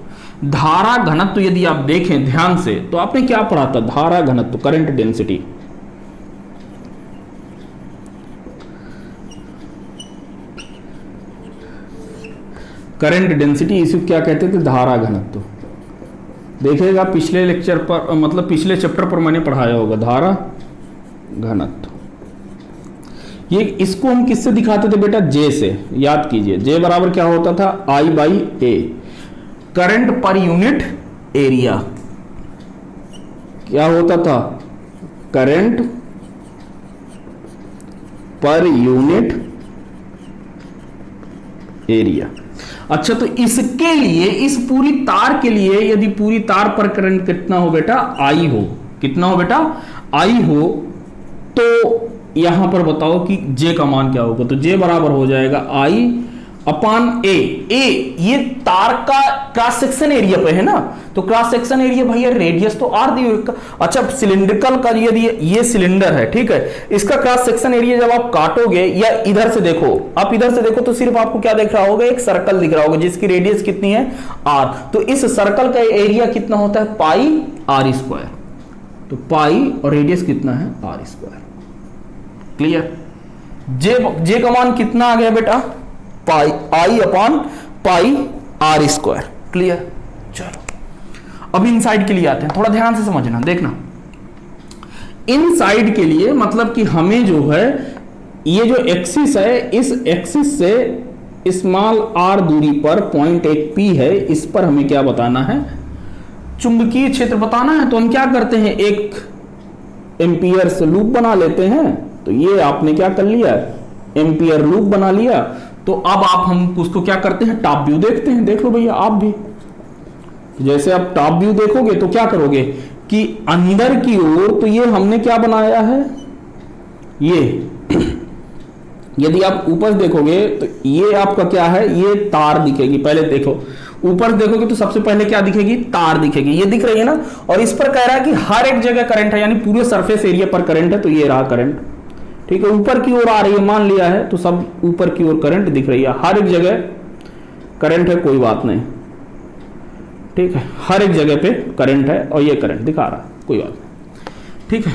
धारा घनत्व यदि आप देखें ध्यान से तो आपने क्या पढ़ा था? धारा घनत्व, करंट डेंसिटी। करंट डेंसिटी इसे क्या कहते थे? धारा घनत्व। देखिएगा पिछले लेक्चर पर, मतलब पिछले चैप्टर पर मैंने पढ़ाया होगा धारा घनत्व। ये इसको हम किससे दिखाते थे बेटा? जे से। याद कीजिए, जे बराबर क्या होता था? I by A, current per unit area. क्या होता था? Current per unit area. अच्छा, तो इसके लिए, इस पूरी तार के लिए यदि पूरी तार पर करंट कितना हो बेटा? आई हो। कितना हो बेटा? आई हो। तो यहां पर बताओ कि जे का मान क्या होगा? तो जे बराबर हो जाएगा आई अपॉन ए। ए ये तार का क्रॉस सेक्शन एरिया पे है ना, तो क्रॉस सेक्शन एरिया भैया रेडियस तो आर दी हुई। अच्छा, सिलिंड्रिकल का यदि ये सिलेंडर है, ठीक है, इसका क्रॉस सेक्शन एरिया जब आप काटोगे या इधर से देखो, आप इधर से देखो तो सिर्फ आपको क्या दिख रहा होगा? एक सर्कल दिख रहा होगा जिसकी रेडियस कितनी है? आर। तो इस सर्कल का एरिया कितना होता है? पाई आर स्क्वायर। तो पाई और रेडियस कितना है? Are square. क्लियर? जे का मान कितना आ गया बेटा? Pi I upon pi R square. Clear? चलो अब इनसाइड के लिए आते हैं, थोड़ा ध्यान से समझना, देखना। इनसाइड के लिए मतलब कि हमें जो है ये जो एक्सिस है, इस एक्सिस से स्मॉल आर दूरी पर पॉइंट एक पी है, इस पर हमें क्या बताना है? चुंबकीय क्षेत्र बताना है। तो हम क्या करते हैं? एक एम्पियर से लूप बना लेते हैं। तो ये आपने क्या कर लिया? एम्पियर लूप बना लिया। तो अब हम उसको क्या करते हैं? टॉप व्यू देखते हैं। देख लो भैया आप भी, जैसे आप टॉप व्यू देखोगे तो क्या करोगे कि अंदर की ओर, तो ये हमने क्या बनाया है? ये यदि आप ऊपर देखोगे तो ये आपका क्या है? ये तार दिखेगी। पहले देखो, ऊपर देखोगे तो सबसे पहले क्या दिखेगी? तार दिखेगी। ये दिख रही है ना। और इस पर कह रहा है कि हर एक जगह करंट है, यानी पूरे सरफेस एरिया पर करंट है। तो ये रहा करंट, ठीक है, ऊपर की ओर आ रही है, मान लिया है, तो सब ऊपर की ओर करंट दिख रही है। हर एक जगह करंट है, कोई बात नहीं, ठीक है, हर एक जगह पे करंट है और ये करंट दिखा रहा है, कोई बात नहीं, ठीक है।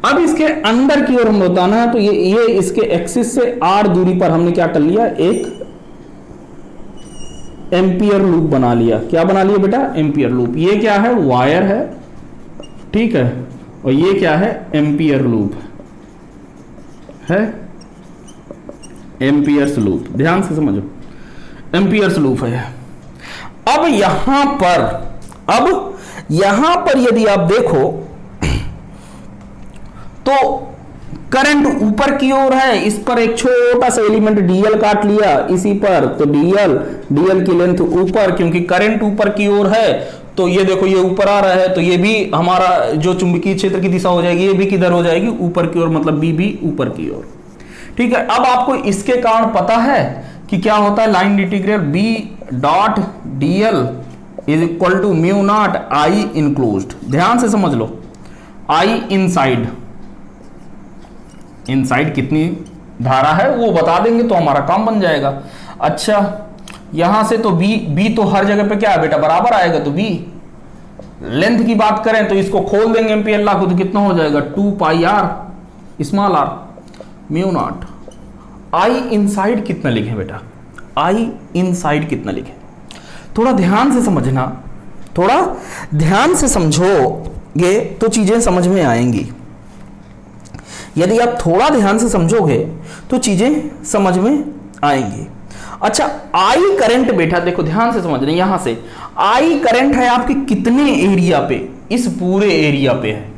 अब इसके अंदर की ओर हम बताना है। तो ये इसके एक्सिस से आर दूरी पर हमने क्या कर लिया? एक एम्पियर लूप बना लिया। क्या बना लिया बेटा? Ampere loop. ये क्या है? वायर है, ठीक है, और ये क्या है? एम्पियर लूप है, एम्पियर्स लूप। ध्यान से समझो, एम्पियर्स लूप है। अब यहां पर यदि आप देखो तो करंट ऊपर की ओर है, इस पर एक छोटा सा एलिमेंट डीएल काट लिया इसी पर। तो डीएल की लेंथ ऊपर, क्योंकि करंट ऊपर की ओर है तो ये देखो ये ऊपर आ रहा है, तो ये भी हमारा जो चुंबकीय क्षेत्र की दिशा हो जाएगी, ये भी किधर हो जाएगी? ऊपर की ओर, मतलब बी भी ऊपर की ओर, ठीक है। अब आपको इसके कारण पता है कि क्या होता है? Line integral B dot DL is equal to mu naught I enclosed. ध्यान से समझ लो, आई इनसाइड, इनसाइड कितनी धारा है वो बता देंगे तो हमारा काम बन जाएगा। अच्छा, यहां से तो बी तो हर जगह पे क्या है बेटा? बराबर आएगा। तो बी लेंथ की बात करें तो इसको खोल देंगे एम्पियर लॉ को, तो कितना हो जाएगा? 2 pi R small R mu naught. I inside कितना लिखे बेटा? आई इनसाइड कितना लिखे? थोड़ा ध्यान से समझना, थोड़ा ध्यान से समझोगे तो चीजें समझ में आएंगी। यदि आप थोड़ा ध्यान से समझोगे तो चीजें समझ में आएंगी। अच्छा आई करंट बेटा देखो ध्यान से समझ रहे, यहां से आई करंट है आपके कितने एरिया पे, इस पूरे एरिया पे है।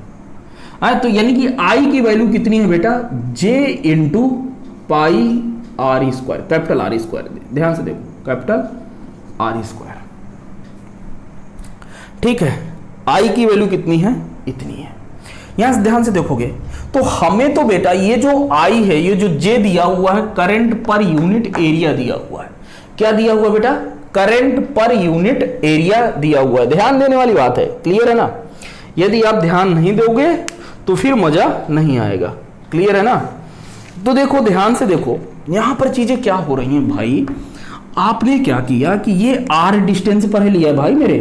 तो यानी कि आई की वैल्यू कितनी है बेटा, J into pi R square, capital R square, ध्यान से देखो कैपिटल आर स्क्वायर। ठीक है, आई की वैल्यू कितनी है, इतनी है। यहां से ध्यान से देखोगे तो हमें तो बेटा ये जो आई है, ये जो जे दिया हुआ है करंट पर यूनिट एरिया दिया हुआ है। क्या दिया हुआ बेटा, करंट पर यूनिट एरिया दिया हुआ है। ध्यान देने वाली बात है, क्लियर है ना। यदि आप ध्यान नहीं दोगे तो फिर मजा नहीं आएगा, क्लियर है ना। तो देखो ध्यान से देखो यहां पर चीजें क्या हो रही हैं भाई। आपने क्या किया कि ये आर डिस्टेंस पर है लिया है भाई मेरे।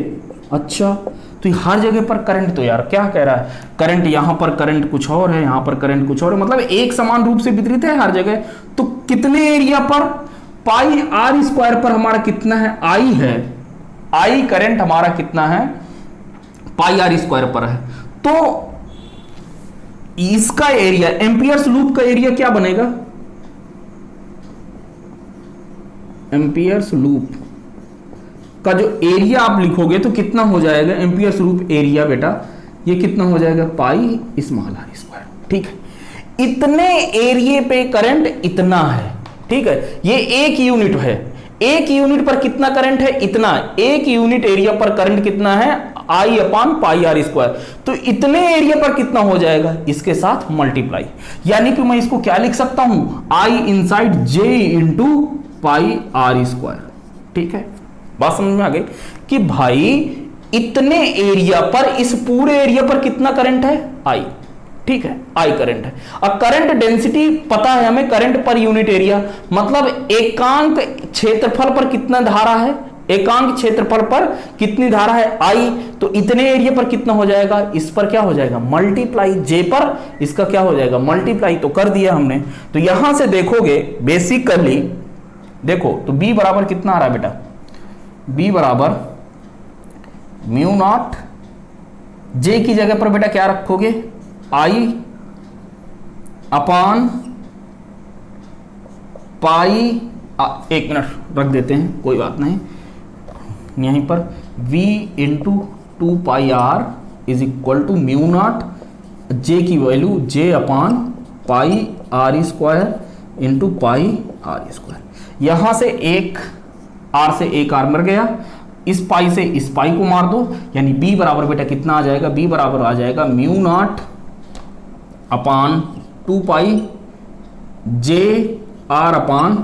अच्छा तो हर जगह पर करंट, तो यार क्या कह रहा है, करंट यहां पर करंट कुछ और है, यहां पर करंट कुछ और है, मतलब एक समान रूप से वितरित है हर जगह। तो कितने एरिया पर, पाई आर स्क्वायर पर हमारा कितना है, आई है, आई करंट हमारा कितना है, पाई आर स्क्वायर पर है। तो इसका एरिया, एम्पियर्स लूप का एरिया क्या बनेगा, एम्पियर्स लूप का जो एरिया आप लिखोगे तो कितना हो जाएगा, एम्पियर्स लूप एरिया बेटा ये कितना हो जाएगा, पाई स्मॉल आर स्क्वायर। ठीक है, इतने एरिया पे करंट इतना है। ठीक है, ये एक यूनिट है, एक यूनिट पर कितना करंट है, इतना, एक यूनिट एरिया पर करंट कितना है, आई अपान पाई आर स्क्वायर। तो इतने एरिया पर कितना हो जाएगा, इसके साथ मल्टीप्लाई, यानी कि मैं इसको क्या लिख सकता हूं, I inside J into pi R square. ठीक है, बात समझ में आ गई कि भाई इतने एरिया पर, इस पूरे एरिया पर कितना करंट है, आई। ठीक है, आई करंट है। अब करंट डेंसिटी पता है हमें, करंट पर यूनिट एरिया, मतलब एकांक क्षेत्रफल पर कितना धारा है, एकांक क्षेत्रफल पर कितनी धारा है, आई। तो इतने एरिया पर कितना हो जाएगा, इस पर क्या हो जाएगा, मल्टीप्लाई, जे पर इसका क्या हो जाएगा, मल्टीप्लाई। तो कर दिया हमने। तो यहां से देखोगे बेसिकली देखो तो बी बराबर कितना आ रहा है बेटा, बी बराबर म्यू नॉट, जे की जगह पर बेटा क्या रखोगे, आई अपान पाई, एक मिनट रख देते हैं कोई बात नहीं, यहीं पर v into two pi R is equal to mu naught, J की value J upon pi R square into pi R square. यहां से एक आर से एक आर मर गया, इस पाई से इस पाई को मार दो, यानी b बराबर बेटा कितना आ जाएगा, b बराबर आ जाएगा mu not upon two pi J R upon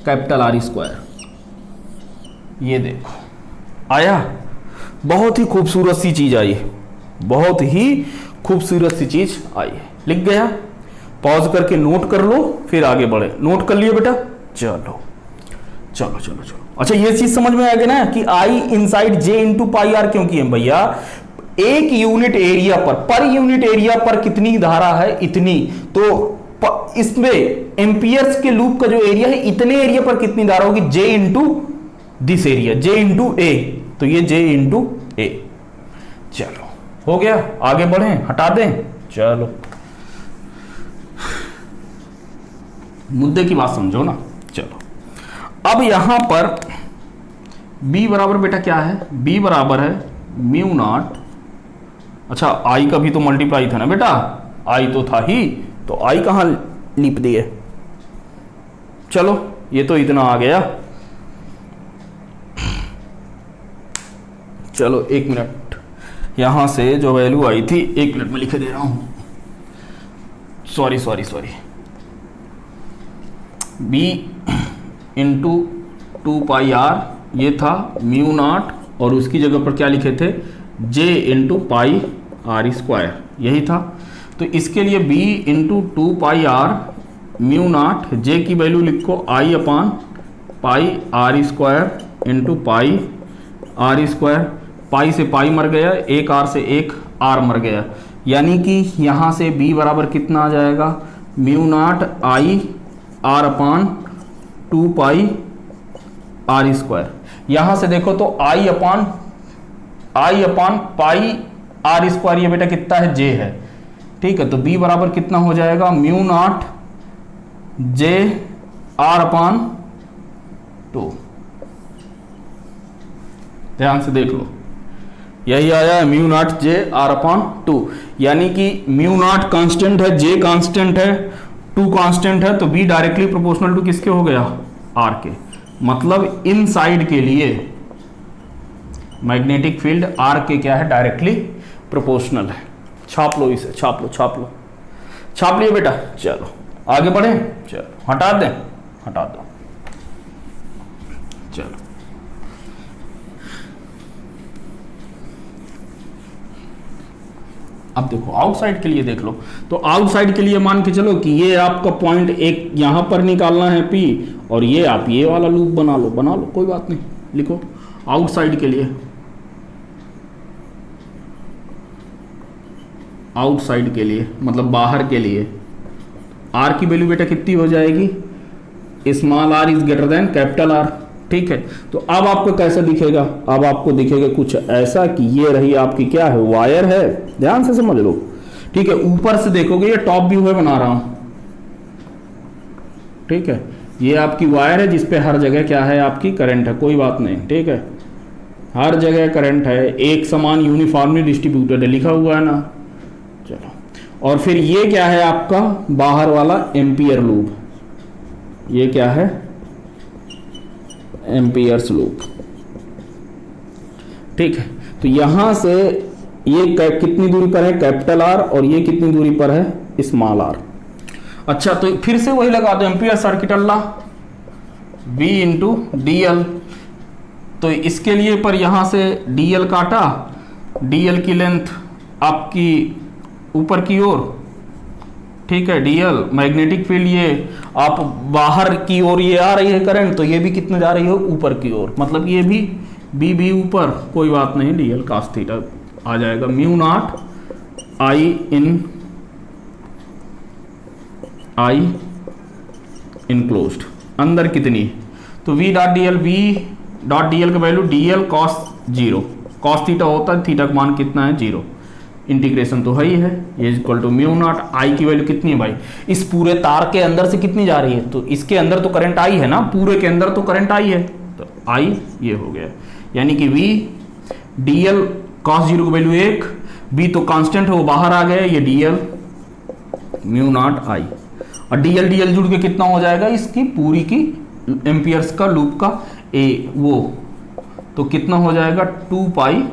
capital R square. ये देखो आया, बहुत ही खूबसूरत सी चीज आई, बहुत ही खूबसूरत सी चीज आई। लिख गया, पॉज करके नोट कर लो फिर आगे बढ़े। नोट कर लियो बेटा, चलो चलो चलो चलो। अच्छा ये चीज समझ में आ गया ना कि I inside J into pi R क्यों किए भैया, एक यूनिट एरिया पर यूनिट एरिया पर कितनी धारा है, इतनी। तो इसमें एम्पियर्स के लूप का जो एरिया है, इतने एरिया पर कितनी धारा होगी, J into this area, J into A. तो ये जे इंटू ए। चलो हो गया, आगे बढ़े, हटा दें। चलो मुद्दे की बात समझो ना। चलो अब यहां पर b बराबर बेटा क्या है, b बराबर है म्यू नॉट, अच्छा i का भी तो मल्टीप्लाई था ना बेटा, i तो था ही, तो i कहां लिप दिए। चलो ये तो इतना आ गया। चलो एक मिनट, यहां से जो वैल्यू आई थी, एक मिनट में लिख दे रहा हूं, sorry sorry sorry, b into two pi R ये था म्यू नॉट, और उसकी जगह पर क्या लिखे थे, j into pi R square, यही था। तो इसके लिए b into two pi R mu naught, j की वैल्यू लिखो i upon pi R square into pi R square. Pi से पाई मर गया, एक आर से एक आर मर गया, यानी कि यहाँ से b बराबर कितना आ जाएगा, mu naught I R upon two pi R square. यहां से देखो तो आई अपान पाई आर स्क्वायर, ये बेटा कितना है, जे है। ठीक है, तो b बराबर कितना हो जाएगा, म्यू नॉट जे आर अपान 2। ध्यान से देख लो, यही आया mu naught J are upon 2, यानी कि म्यू नॉट कांस्टेंट है, जे कांस्टेंट है, 2 कांस्टेंट है, तो बी डायरेक्टली प्रोपोर्शनल टू किसके हो गया, आर के। मतलब इनसाइड के लिए मैग्नेटिक फील्ड आर के क्या है, डायरेक्टली प्रोपोर्शनल है। छाप लो इसे, छाप लो, छाप लो, छाप लिया बेटा। चलो आगे बढ़े, चलो हटा दें, हटा दो, चलो। अब देखो आउटसाइड के लिए देख लो, तो आउटसाइड के लिए मान के चलो कि ये आपका पॉइंट एक यहां पर निकालना है P, और ये आप ये वाला लूप बना लो, बना लो, कोई बात नहीं, लिखो आउटसाइड के लिए। आउटसाइड के लिए मतलब बाहर के लिए R की वैल्यू बेटा कितनी हो जाएगी, small r is greater than capital R। ठीक है, तो अब आपको कैसा दिखेगा, अब आपको दिखेगा कुछ ऐसा कि ये रही आपकी क्या है, वायर है। ध्यान से समझ लो, ठीक है। ऊपर से देखोगे ये टॉप व्यू है, बना रहा हूं, ठीक है। ये आपकी वायर है जिसपे हर जगह क्या है, आपकी करंट है, कोई बात नहीं, ठीक है। हर जगह करंट है, एक समान यूनिफॉर्मली डिस्ट्रीब्यूटेड है, लिखा हुआ है ना। चलो, और फिर ये क्या है आपका बाहर वाला एम्पियर लूप, ये क्या है, एम्पियर्स लूप। ठीक है, तो यहां से ये कितनी दूरी पर है, कैपिटल आर, और ये कितनी दूरी पर है, स्मॉल आर। अच्छा, तो फिर से वही लगा दो, ampere circuit law, V into DL। तो इसके लिए पर यहां से DL काटा, DL की लेंथ आपकी ऊपर की ओर, ठीक है। DL मैग्नेटिक फील्ड, ये आप बाहर की ओर ये आ रही है करंट, तो ये भी कितने जा रही है, ऊपर की ओर, मतलब ये भी B भी ऊपर, कोई बात नहीं, DL cos थीटा आ जाएगा, म्यू नॉट I इनक्लोज्ड, अंदर कितनी, तो V डॉट DL का value DL cos 0, cos theta होता है, थीटा का मान कितना है, 0, इंटीग्रेशन तो है ही है, ये equal to mu naught I की वैल्यू कितनी है भाई, इस पूरे तार के अंदर से कितनी जा रही है, तो इसके अंदर तो करंट I है ना, पूरे के अंदर तो करंट I है, तो I ये हो गया, यानी कि V DL cos 0 की वैल्यू 1, B तो कांस्टेंट है वो बाहर आ गया, ये DL म्यू नॉट I, और DL जुड़ के कितना हो जाएगा, इसकी पूरी की एम्पियर्स का लूप का ए वो, तो कितना हो जाएगा, 2 pi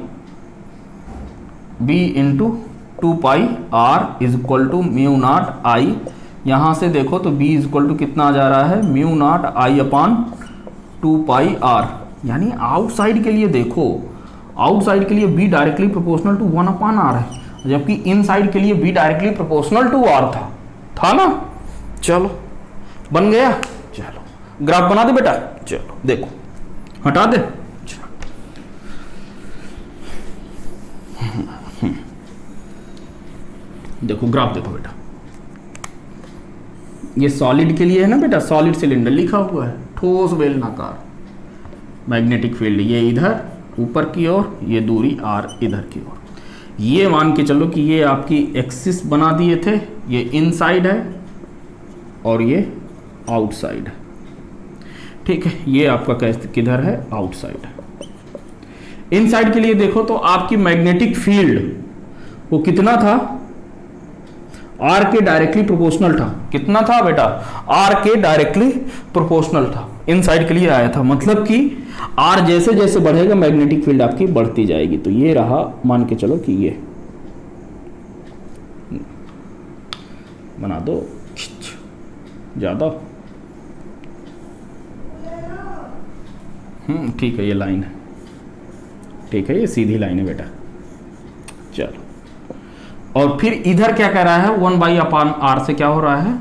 B into 2 pi R is equal to mu naught I। यहां से देखो तो B इज इक्वल टू कितना आ जा रहा है, mu naught I upon 2 pi R। यानी आउटसाइड के लिए देखो, आउटसाइड के लिए B directly proportional to 1 upon R है, जबकि इनसाइड के लिए B directly proportional to R था ना। चलो बन गया, चलो ग्राफ बना दे बेटा, चलो देखो, हटा दे, देखो ग्राफ देखो बेटा, ये सॉलिड के लिए है ना बेटा, सॉलिड सिलेंडर लिखा हुआ है, ठोस बेलनाकार मैग्नेटिक फील्ड, ये इधर ऊपर की ओर, ये दूरी R इधर की ओर। ये मान के चलो कि ये आपकी एक्सिस बना दिए थे, ये इनसाइड है और ये आउटसाइड है, ठीक है। ये आपका कैसे किधर है, आउटसाइड है। इनसाइड के लिए देखो तो आपकी मैग्नेटिक फील्ड वो कितना था, R के डायरेक्टली प्रोपोर्शनल था, कितना था बेटा, R के डायरेक्टली प्रोपोर्शनल था, इनसाइड के लिए आया था, मतलब कि R जैसे जैसे बढ़ेगा मैग्नेटिक फील्ड आपकी बढ़ती जाएगी। तो ये रहा, मान के चलो कि ये बना दो ज्यादा, ठीक है, ये लाइन है, ठीक है, ये सीधी लाइन है बेटा। चलो, और फिर इधर क्या कह रहा है, 1 बाई अपॉन R से क्या हो रहा है,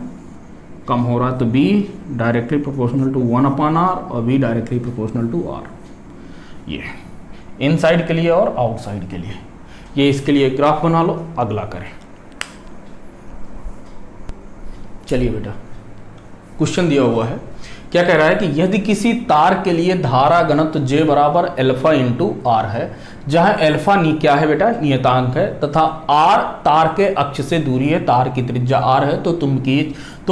कम हो रहा है, तो B directly proportional to 1 upon R और B directly proportional to R। ये इनसाइड के लिए और आउटसाइड के लिए, ये इसके लिए ग्राफ बना लो, अगला करें। चलिए बेटा, क्वेश्चन दिया हुआ है, क्या कह रहा है कि यदि किसी तार के लिए धारा घनत्व J बराबर अल्फा इंटू R है, जहां अल्फा क्या है बेटा, नियतांक है, तथा R तार के अक्ष से दूरी है, तार की त्रिज्या R है, तो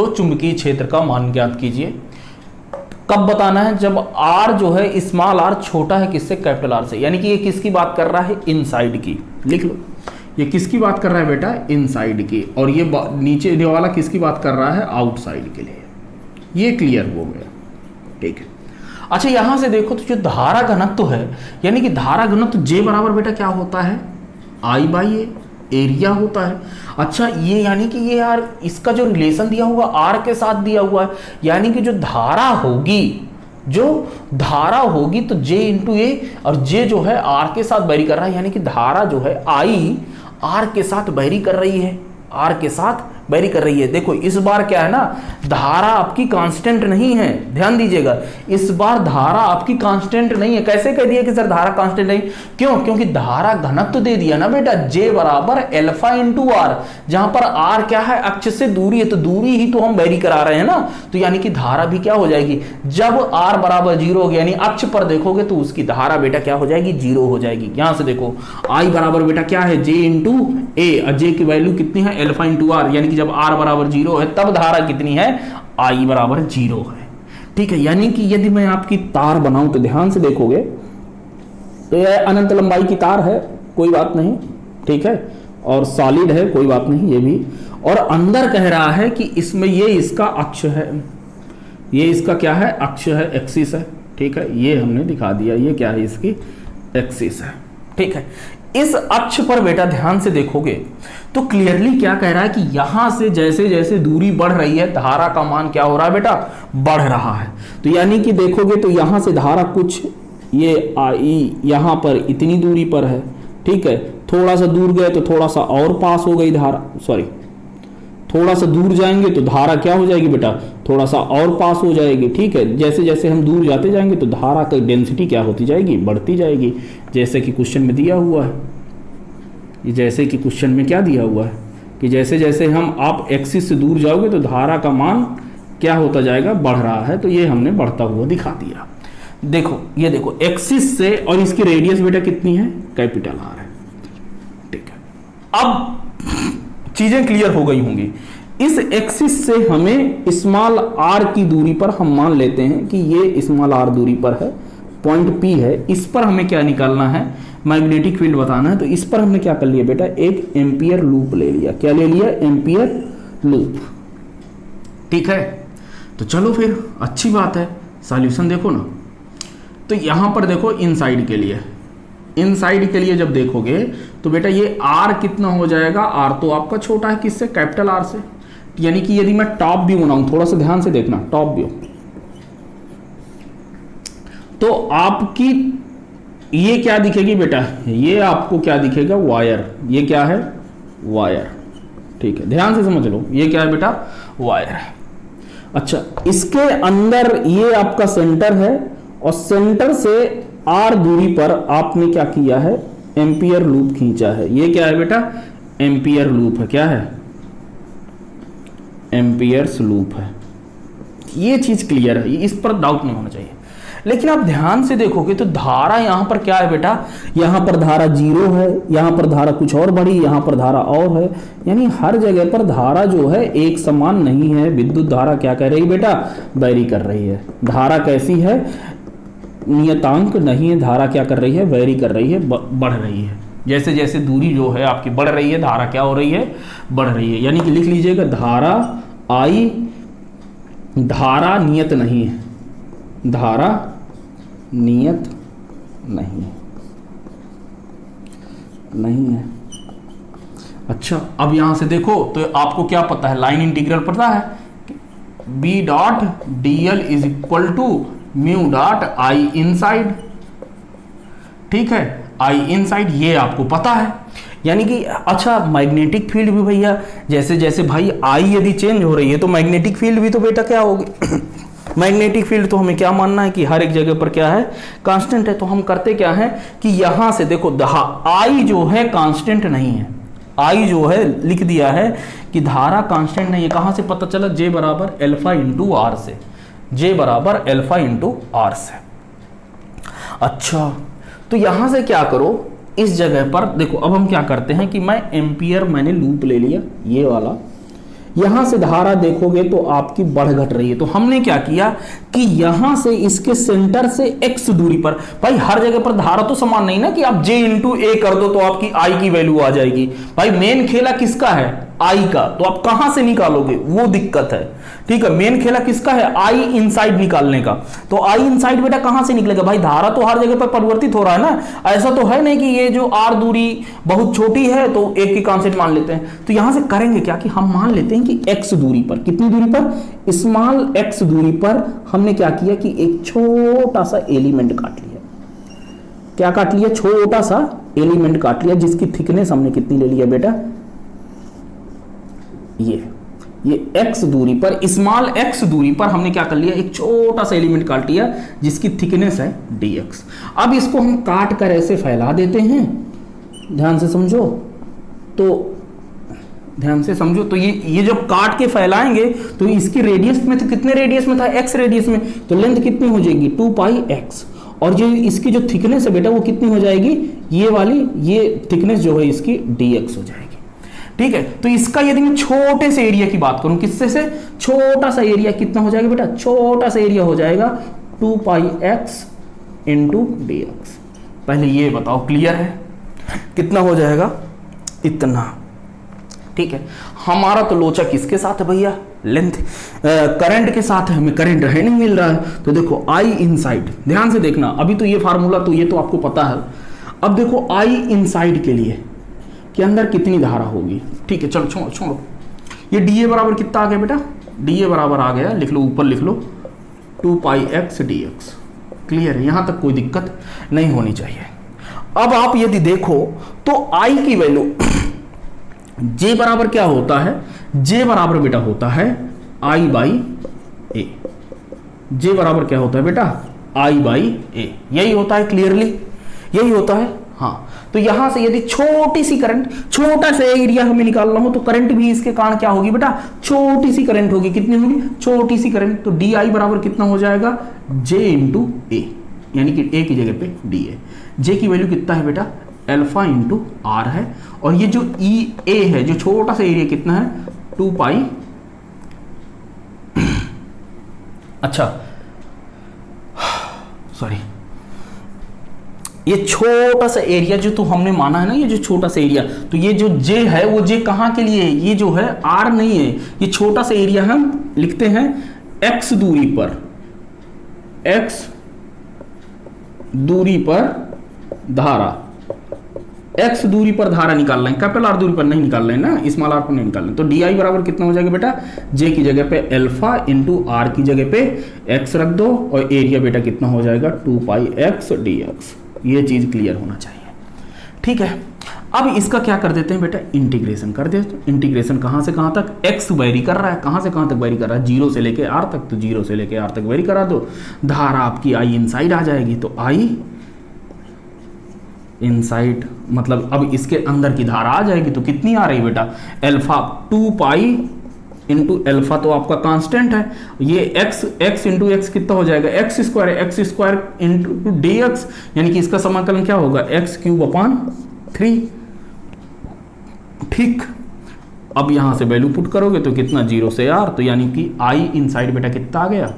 चुंबकीय क्षेत्र का मान ज्ञात कीजिए। कब बताना है? जब आर जो है स्मॉल आर छोटा है किससे? कैपिटल आर से। यानी कि ये किसकी बात कर रहा है? इनसाइड की। लिख लो, ये किसकी बात कर रहा है बेटा? इनसाइड की। और ये नीचे वाला किसकी बात कर रहा है? आउटसाइड के लिए। ये क्लियर हो गया, ठीक है। अच्छा यहां से देखो तो जो धारा घनत्व है, यानी कि धारा घनत्व जे बराबर बेटा क्या होता है? आई बाई ए, एरिया होता है। अच्छा ये यानी कि ये यार इसका जो रिलेशन दिया हुआ आर के साथ दिया हुआ है, यानी कि जो धारा होगी तो जे इंटू ए, और जे जो है आर के साथ बैरी कर रहा है, यानी कि धारा जो है आई आर के साथ बैरी कर रही है, आर के साथ बैरी कर रही है। देखो इस बार क्या है ना, धारा आपकी कांस्टेंट नहीं है, ध्यान दीजिएगा, इस बार धारा आपकी कांस्टेंट नहीं है। कैसे कह दिया कि सर धारा कांस्टेंट नहीं? क्यों? क्योंकि धारा घनत्व दे दिया ना बेटा, जे बराबर अल्फा इंटू आर, जहां पर आर क्या है? अक्ष से दूरी है, तो दूरी ही तो हम बैरी करा रहे हैं ना, तो यानी कि धारा भी क्या हो जाएगी? जब आर बराबर 0 हो गया, यानी अक्ष पर देखोगे तो उसकी धारा बेटा क्या हो जाएगी? 0 हो जाएगी। यहां से देखो आई बराबर बेटा क्या है? जे इंटू ए, और जे की वैल्यू कितनी है? अल्फा इंटू आर, यानी कि जब आर बराबर 0 है तब धारा कितनी है? आई बराबर 0 है, ठीक है। यानी कि यदि मैं आपकी तार बनाऊं तो ध्यान से देखोगे तो यह अनंत लंबाई की तार है, कोई बात नहीं, ठीक है, और सॉलिड है, कोई बात नहीं ये भी, और अंदर कह रहा है कि इसमें ये इसका अक्ष है, ये इसका क्या है? अक्ष है, एक्सिस है, ठीक है, ये हमने दिखा दिया, ये क्या है? इसकी एक्सिस है, ठीक है। इस अक्ष पर बेटा ध्यान से देखोगे तो क्लियरली क्या कह रहा है कि यहां से जैसे जैसे दूरी बढ़ रही है धारा का मान क्या हो रहा है बेटा? बढ़ रहा है। तो यानी कि देखोगे तो यहां से धारा कुछ ये आई यहां पर इतनी दूरी पर है, ठीक है, थोड़ा सा दूर गए तो थोड़ा सा और पास हो गई धारा, सॉरी थोड़ा सा दूर जाएंगे तो धारा क्या हो जाएगी बेटा? थोड़ा सा और पास हो जाएगी, ठीक है। जैसे जैसे हम दूर जाते जाएंगे तो धारा की डेंसिटी क्या होती जाएगी? बढ़ती जाएगी, जैसे कि क्वेश्चन में दिया हुआ है। ये जैसे कि क्वेश्चन में क्या दिया हुआ है कि जैसे जैसे हम आप एक्सिस से दूर जाओगे तो धारा का मान क्या होता जाएगा? बढ़ रहा है। तो ये हमने बढ़ता हुआ दिखा दिया। देखो ये देखो एक्सिस से, और इसकी रेडियस बेटा कितनी है? कैपिटल आर है, ठीक है। अब चीजें क्लियर हो गई होंगी। इस एक्सिस से हमें स्मॉल आर की दूरी पर हम मान लेते हैं कि ये स्मॉल आर दूरी पर है, पॉइंट पी है, इस पर हमें क्या निकालना है? मैग्नेटिक फील्ड बताना है। तो इस पर हमने क्या कर लिया बेटा? एक एम्पियर लूप ले लिया। क्या ले लिया? एम्पियर लूप, ठीक है। तो चलो फिर अच्छी बात है, सॉल्यूशन देखो ना। तो यहां पर देखो इनसाइड के लिए, इनसाइड के लिए जब देखोगे तो बेटा ये आर कितना हो जाएगा? आर तो आपका छोटा है, किससे? कैपिटल आर से। यानी कि यदि मैं टॉप व्यू बनाऊं, थोड़ा सा ध्यान से देखना, टॉप व्यू, तो आपकी ये क्या दिखेगी बेटा? ये आपको क्या दिखेगा? वायर। ये क्या है? वायर, ठीक है, ध्यान से समझ लो। ये क्या है बेटा? वायर है। अच्छा इसके अंदर ये आपका सेंटर है, और सेंटर से आर दूरी पर आपने क्या किया है? एम्पियर लूप खींचा है। ये क्या है बेटा? एम्पियर लूप है। क्या है? एम्पियर्स लूप है। ये चीज क्लियर है, इस पर डाउट नहीं होना चाहिए। लेकिन आप ध्यान से देखोगे तो धारा यहां पर क्या है बेटा? यहां पर धारा 0 है, यहां पर धारा कुछ और बढ़ी, यहां पर धारा और है, यानी हर जगह पर धारा जो है एक समान नहीं है। विद्युत धारा क्या कर रही है बेटा? वैरी कर रही है। धारा कैसी है? नियतांक नहीं है, धारा क्या कर रही है? वैरी कर रही है, बढ़ रही है। जैसे जैसे दूरी जो है आपकी बढ़ रही है, धारा क्या हो रही है? बढ़ रही है। यानी कि लिख लीजिएगा धारा आई, धारा नियत नहीं है, धारा नियत नहीं है। अच्छा अब यहां से देखो तो आपको क्या पता है? लाइन इंटीग्रल पता है, B dot D L is equal to mu dot I inside, ठीक है, आई इनसाइड, ये आपको पता है। यानी कि अच्छा मैग्नेटिक फील्ड भी भैया जैसे जैसे भाई आई यदि चेंज हो रही है तो मैग्नेटिक फील्ड भी तो बेटा क्या होगी? मैग्नेटिक फील्ड तो हमें क्या मानना है कि हर एक जगह पर क्या है? कांस्टेंट है। तो हम करते क्या है कि यहां से देखो आई जो है कांस्टेंट नहीं है, आई जो है लिख दिया है कि धारा कांस्टेंट नहीं है। कहां से पता चला? जे बराबर अल्फा इंटू आर से, जे बराबर अल्फा इंटू आर से। अच्छा तो यहां से क्या करो, इस जगह पर देखो, अब हम क्या करते हैं कि मैं एम्पियर मैंने लूप ले लिया, ये वाला यहां से धारा देखोगे तो आपकी बढ़ घट रही है। तो हमने क्या किया कि यहां से इसके सेंटर से x दूरी पर, भाई हर जगह पर धारा तो समान नहीं ना कि आप j इंटू ए कर दो तो आपकी I की वैल्यू आ जाएगी। भाई मेन खेला किसका है, I का, तो आप कहां से निकालोगे वो दिक्कत है। ठीक है, मेन खेला किसका है, I इनसाइड निकालने का। तो I इनसाइड बेटा कहां से निकलेगा, भाई धारा तो हर जगह पर परिवर्तित हो रहा है ना, ऐसा तो है नहीं कि ये जो r दूरी बहुत छोटी है तो एक की कांस्टेंट मान लेते हैं। तो यहां से करेंगे क्या कि हम मान लेते हैं कि x दूरी पर, कितनी दूरी पर, स्मॉल x दूरी पर हमने क्या किया कि एक छोटा सा एलिमेंट काट लिया। क्या काट लिया, छोटा सा एलिमेंट काट लिया, जिसकी थिकनेस हमने कितनी ले लिया बेटा, ये x दूरी पर, स्मॉल x दूरी पर हमने क्या कर लिया, एक छोटा सा एलिमेंट काट लिया जिसकी थिकनेस है dx। अब इसको हम काट कर ऐसे फैला देते हैं, ध्यान से समझो, तो ये जब काट के फैलाएंगे तो इसकी रेडियस में, तो कितने रेडियस में था, x रेडियस में, तो लेंथ कितनी हो जाएगी 2πx, और जो इसकी जो थिकनेस है बेटा वो कितनी हो जाएगी, ये वाली, ये थिकनेस जो है इसकी dx हो जाएगी। ठीक है, तो इसका यदि मैं छोटे से एरिया की बात करूं, किससे से, छोटा सा एरिया कितना हो जाएगा बेटा, छोटा सा एरिया हो जाएगा 2πx इंटू dx। पहले ये बताओ क्लियर है, कितना हो जाएगा, इतना। ठीक है, हमारा तो लोचा किसके साथ है भैया, लेंथ, करंट के साथ है, हमें करंट नहीं मिल रहा है। तो देखो I इनसाइड, ध्यान से देखना, अभी तो ये फार्मूला तो ये तो आपको पता है। अब देखो I इनसाइड के लिए के अंदर कितनी धारा होगी। ठीक है, चलो छोड़ो, ये dA बराबर कितना आ गया बेटा, dA बराबर आ गया, लिख लो, ऊपर लिख लो 2πx dx। क्लियर है, यहां तक कोई दिक्कत नहीं होनी चाहिए। अब आप यदि देखो तो I की वैल्यू J बराबर क्या होता है, J बराबर बेटा होता है I बाई A। J बराबर क्या होता है बेटा, I बाई A, यही होता है, क्लियरली यही होता है। हाँ, तो यहां से यदि छोटी सी करंट, छोटा सा एरिया हमें निकालना हो तो करंट भी इसके कारण क्या होगी बेटा, छोटी सी करंट होगी। कितनी होगी, छोटी सी करंट। तो DI बराबर कितना हो जाएगा, J इंटू A, यानी कि A की जगह पे DA। J की वैल्यू कितना है बेटा, अल्फा इंटू R है, और ये जो EA है, जो छोटा सा एरिया कितना है, 2π, अच्छा सॉरी, ये छोटा सा एरिया जो तो हमने माना है ना, ये जो छोटा सा एरिया, तो ये जो J है वो J कहाँ के लिए है, ये जो है R नहीं है, ये छोटा सा एरिया हम लिखते हैं x दूरी पर, x दूरी पर धारा, x दूरी पर धारा निकाल रहे हैं, कैपिटल R दूरी पर नहीं निकाल रहे हैं ना, स्मॉल r पर नहीं निकाल रहे हैं। तो DI बराबर कितना हो जाएगा बेटा, J की जगह पे अल्फा इंटू R की जगह पे x रख दो, और एरिया बेटा कितना हो जाएगा 2πx dx। ये चीज क्लियर होना चाहिए। ठीक है, अब इसका क्या कर देते हैं बेटा, इंटीग्रेशन कर देते हैं। इंटीग्रेशन कहां से कहां तक, x वेरी कर रहा है, कहां से कहां तक वेरी कर रहा है, 0 से लेके r तक, तो 0 से लेके r तक वेरी करा दो, धारा आपकी I इनसाइड आ जाएगी। तो I इनसाइड मतलब अब इसके अंदर की धारा आ जाएगी, तो कितनी आ रही बेटा, अल्फा 2π इंटू अल्फा तो आपका कांस्टेंट है, ये x इंटू एक्स कितना हो जाएगा, एक्स स्क्वायर इंटू dx, यानी कि इसका समाकलन क्या होगा, x³ 3। ठीक, अब यहां से वैल्यू पुट करोगे तो कितना, 0 से r, तो यानी कि I इनसाइड बेटा कितना आ गया,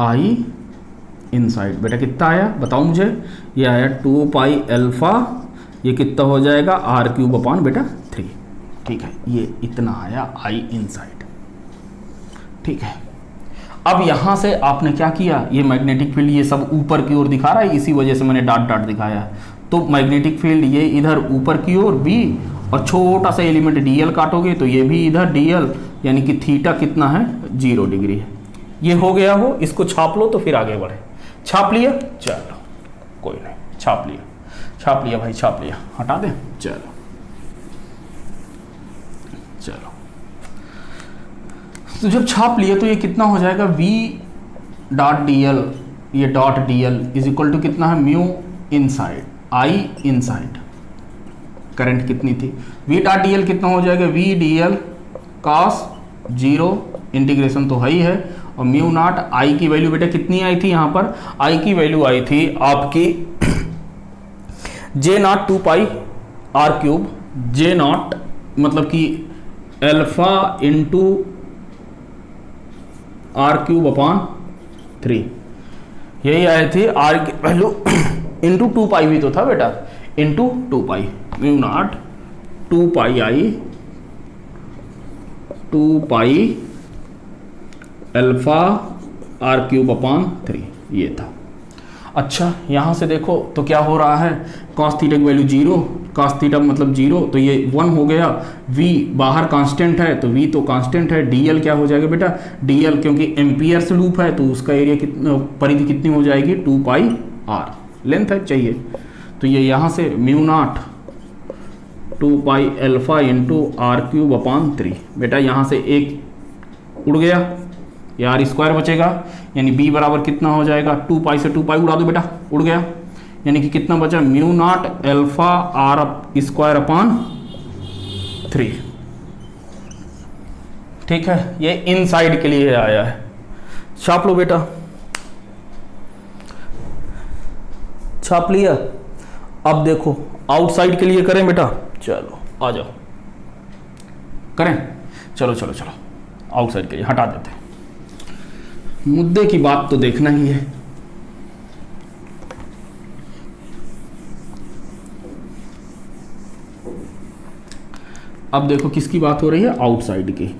I इनसाइड बेटा कितना आया, बताओ मुझे, ये आया 2π अल्फा, ये कितना हो जाएगा r³ बेटा 3। ठीक है, ये इतना आया I इनसाइड। ठीक है, अब यहां से आपने क्या किया, ये मैग्नेटिक फील्ड ये सब ऊपर की ओर दिखा रहा है, इसी वजह से मैंने डॉट डॉट दिखाया है। तो मैग्नेटिक फील्ड ये इधर ऊपर की ओर B, और छोटा सा एलिमेंट DL काटोगे तो ये भी इधर DL, यानी कि थीटा कितना है, 0 डिग्री है। ये हो गया हो, इसको छाप लो तो फिर आगे बढ़े। छाप लिया, चलो कोई नहीं, छाप लिया भाई, छाप लिया, हटा दें, चलो तो जब छाप लिया तो ये कितना हो जाएगा, V डॉट DL, ये dot DL is equal to कितना है, mu inside I inside, current कितनी थी, V डॉट DL कितना हो जाएगा, V DL cos 0, इंटीग्रेशन तो है ही है, और म्यू नॉट I की वैल्यू बेटा कितनी आई थी, यहाँ पर I की वैल्यू आई थी आपकी J0 2π r³, J0 मतलब कि alpha into R cube upon 3, यही आए थे आर की वैल्यू इंटू 2 पाई भी तो था बेटा, into 2 pi mu naught 2 pi I 2 pi alpha R cube upon 3, ये था। अच्छा यहाँ से देखो तो क्या हो रहा है, cos थीटा की वैल्यू 0, cos थीटा मतलब 0, तो ये 1 हो गया। v बाहर कांस्टेंट है तो v तो कांस्टेंट है। dl क्या हो जाएगा बेटा, dl क्योंकि एम्पियर से लूप है तो उसका एरिया कितना, परिधि कितनी हो जाएगी 2 पाई r, लेंथ है चाहिए, तो ये यहाँ से mu naught 2 pi alpha into R cube upon 3, बेटा यहाँ से एक उड़ गया, ये आर स्क्वायर बचेगा, यानी b बराबर कितना हो जाएगा 2 पाई से 2 पाई उड़ा दो बेटा, उड़ गया, यानी कि कितना बचा mu naught alpha R square upon 3। ठीक है, ये इनसाइड के लिए आया है, छाप लो बेटा, छाप लिया। अब देखो आउटसाइड के लिए करें बेटा, चलो आ जाओ करें, चलो चलो चलो आउटसाइड के लिए हटा देते हैं, मुद्दे की बात तो देखना ही है। अब देखो किसकी बात हो रही है, आउटसाइड की।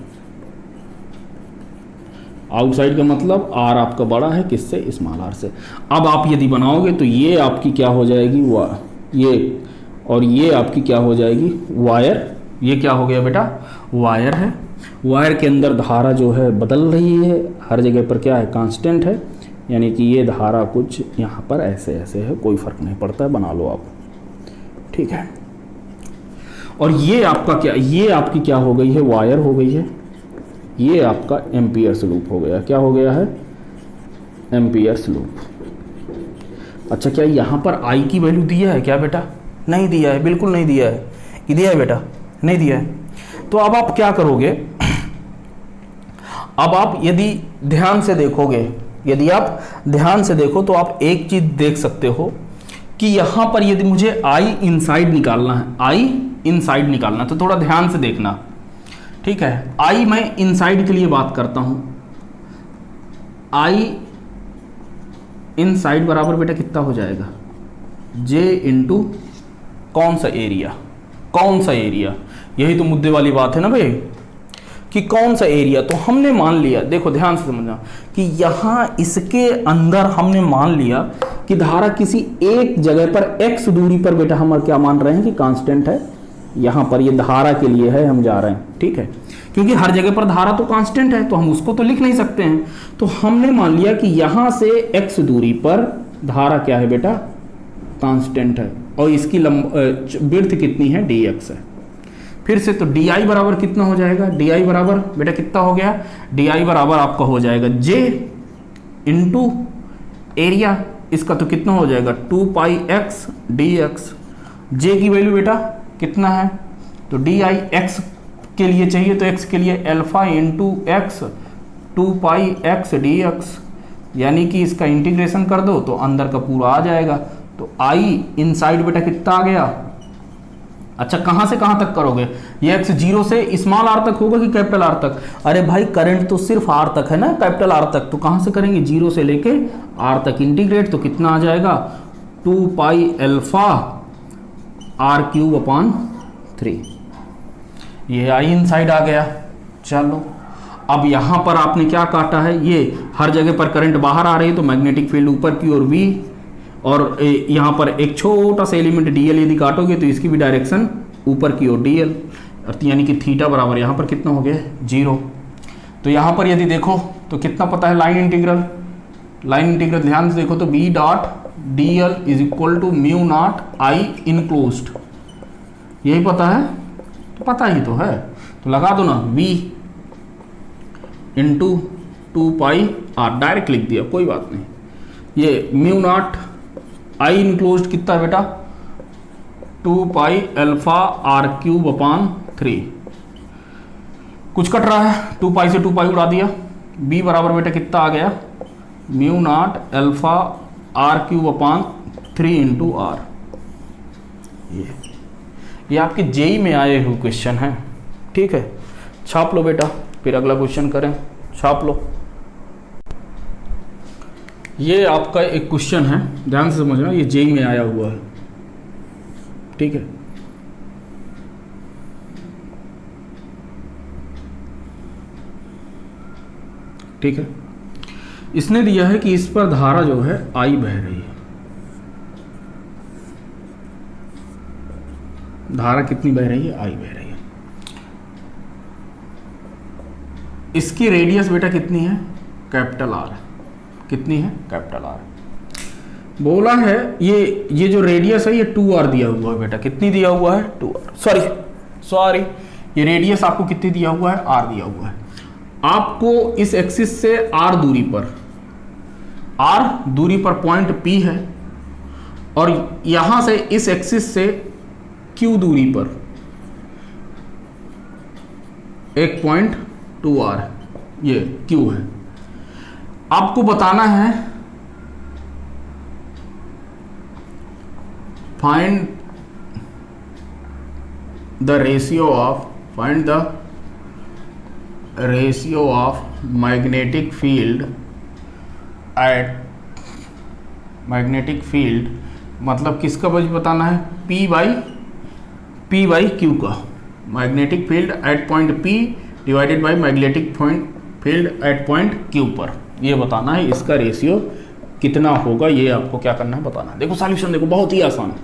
आउटसाइड का मतलब आर आपका बड़ा है किससे, स्मॉल आर से। अब आप यदि बनाओगे तो ये आपकी क्या हो जाएगी, ये और ये आपकी क्या हो जाएगी वायर, ये क्या हो गया बेटा वायर है। वायर के अंदर धारा जो है बदल रही है, हर जगह पर क्या है कांस्टेंट है, यानी कि ये धारा कुछ यहाँ पर ऐसे ऐसे है, कोई फर्क नहीं पड़ता है, बना लो आप, ठीक है। और ये आपका क्या, ये आपकी क्या हो गई है वायर हो गई है, ये आपका एम्पियर्स लूप हो गया, क्या हो गया है एम्पियर्स लूप। अच्छा क्या यहाँ पर आई की वैल्यू दिया है क्या बेटा, नहीं दिया है, बिल्कुल नहीं दिया है, कि दिया है बेटा नहीं दिया है। तो अब आप क्या करोगे, अब आप यदि ध्यान से देखोगे, यदि आप ध्यान से देखो तो आप एक चीज देख सकते हो कि यहां पर यदि मुझे आई इनसाइड निकालना है, आई इनसाइड निकालना है, तो थोड़ा ध्यान से देखना, ठीक है। आई मैं इनसाइड के लिए बात करता हूं, आई इनसाइड बराबर बेटा कितना हो जाएगा जे इंटू कौन सा एरिया, कौन सा एरिया, यही तो मुद्दे वाली बात है ना भाई, कि कौन सा एरिया। तो हमने मान लिया, देखो ध्यान से समझना, कि यहां इसके अंदर हमने मान लिया कि धारा किसी एक जगह पर x दूरी पर बेटा हम क्या मान रहे हैं कि कांस्टेंट है, यहां पर ये धारा के लिए है हम जा रहे हैं, ठीक है, क्योंकि हर जगह पर धारा तो कांस्टेंट है तो हम उसको तो लिख नहीं सकते हैं। तो हमने मान लिया कि यहां से x दूरी पर धारा क्या है बेटा कांस्टेंट है, और इसकी विड्थ कितनी है dx है। फिर से तो di बराबर कितना हो जाएगा, di बराबर बेटा कितना हो गया, di बराबर आपका हो जाएगा j इंटू एरिया, इसका तो कितना हो जाएगा 2 पाई x dx। j की वैल्यू बेटा कितना है, तो di x के लिए चाहिए, तो x के लिए अल्फा इंटू एक्स 2 पाई x dx, यानी कि इसका इंटीग्रेशन कर दो तो अंदर का पूरा आ जाएगा। तो i इनसाइड बेटा कितना आ गया। अच्छा कहां से कहां तक करोगे, ये x 0 से स्मॉल r तक होगा कि कैपिटल R तक, अरे भाई करंट तो सिर्फ R तक है ना, कैपिटल R तक, तो कहां से करेंगे 0 से लेके R तक इंटीग्रेट, तो कितना आ जाएगा 2 pi alpha R cube upon 3, ये आई इनसाइड आ गया। चलो अब यहां पर आपने क्या काटा है, ये हर जगह पर करंट बाहर आ रही है तो मैग्नेटिक फील्ड ऊपर की ओर V, और यहाँ पर एक छोटा सा एलिमेंट dl यदि काटोगे तो इसकी भी डायरेक्शन ऊपर की ओर dl, यानी कि थीटा बराबर यहाँ पर कितना हो गया 0। तो यहाँ पर यदि देखो तो कितना पता है लाइन इंटीग्रल, लाइन इंटीग्रल ध्यान से देखो तो b dot dl is equal to mu naught I enclosed, यही पता है, तो पता ही तो है, तो लगा दो ना v into 2 pi r, direct लिख दिया कोई बात नहीं। ये म्यू नॉट आई इनक्लोज्ड कितना बेटा 2 pi alpha R cube upon 3, कुछ कट रहा है 2 पाई से 2 पाई उड़ा दिया, b बराबर बेटा कितना आ गया mu naught alpha R cube upon 3 into R. ये आपके जेई में आए हुए क्वेश्चन हैं, ठीक है, छाप लो बेटा, फिर अगला क्वेश्चन करें। छाप लो। ये आपका एक क्वेश्चन है, ध्यान से समझना, ये जेई में आया हुआ है, ठीक है। ठीक है, इसने दिया है कि इस पर धारा जो है आई बह रही है। धारा कितनी बह रही है? आई बह रही है। इसकी रेडियस बेटा कितनी है? Capital R. कितनी है? Capital R. बोला है ये जो रेडियस है ये 2r दिया हुआ है बेटा। कितनी दिया हुआ है? 2r। सॉरी, ये रेडियस आपको कितनी दिया हुआ है? r दिया हुआ है। आपको इस एक्सिस से r दूरी पर पॉइंट P है, और यहां से इस एक्सिस से Q दूरी पर एक पॉइंट 2r, ये Q है। आपको बताना है find the ratio of magnetic field मतलब किसका वजह बताना है? P बाई Q का। Magnetic field at point P divided by magnetic field at point Q पर, ये बताना है। इसका रेशियो कितना होगा ये आपको क्या करना है? बताना है। देखो सॉल्यूशन देखो, बहुत ही आसान है।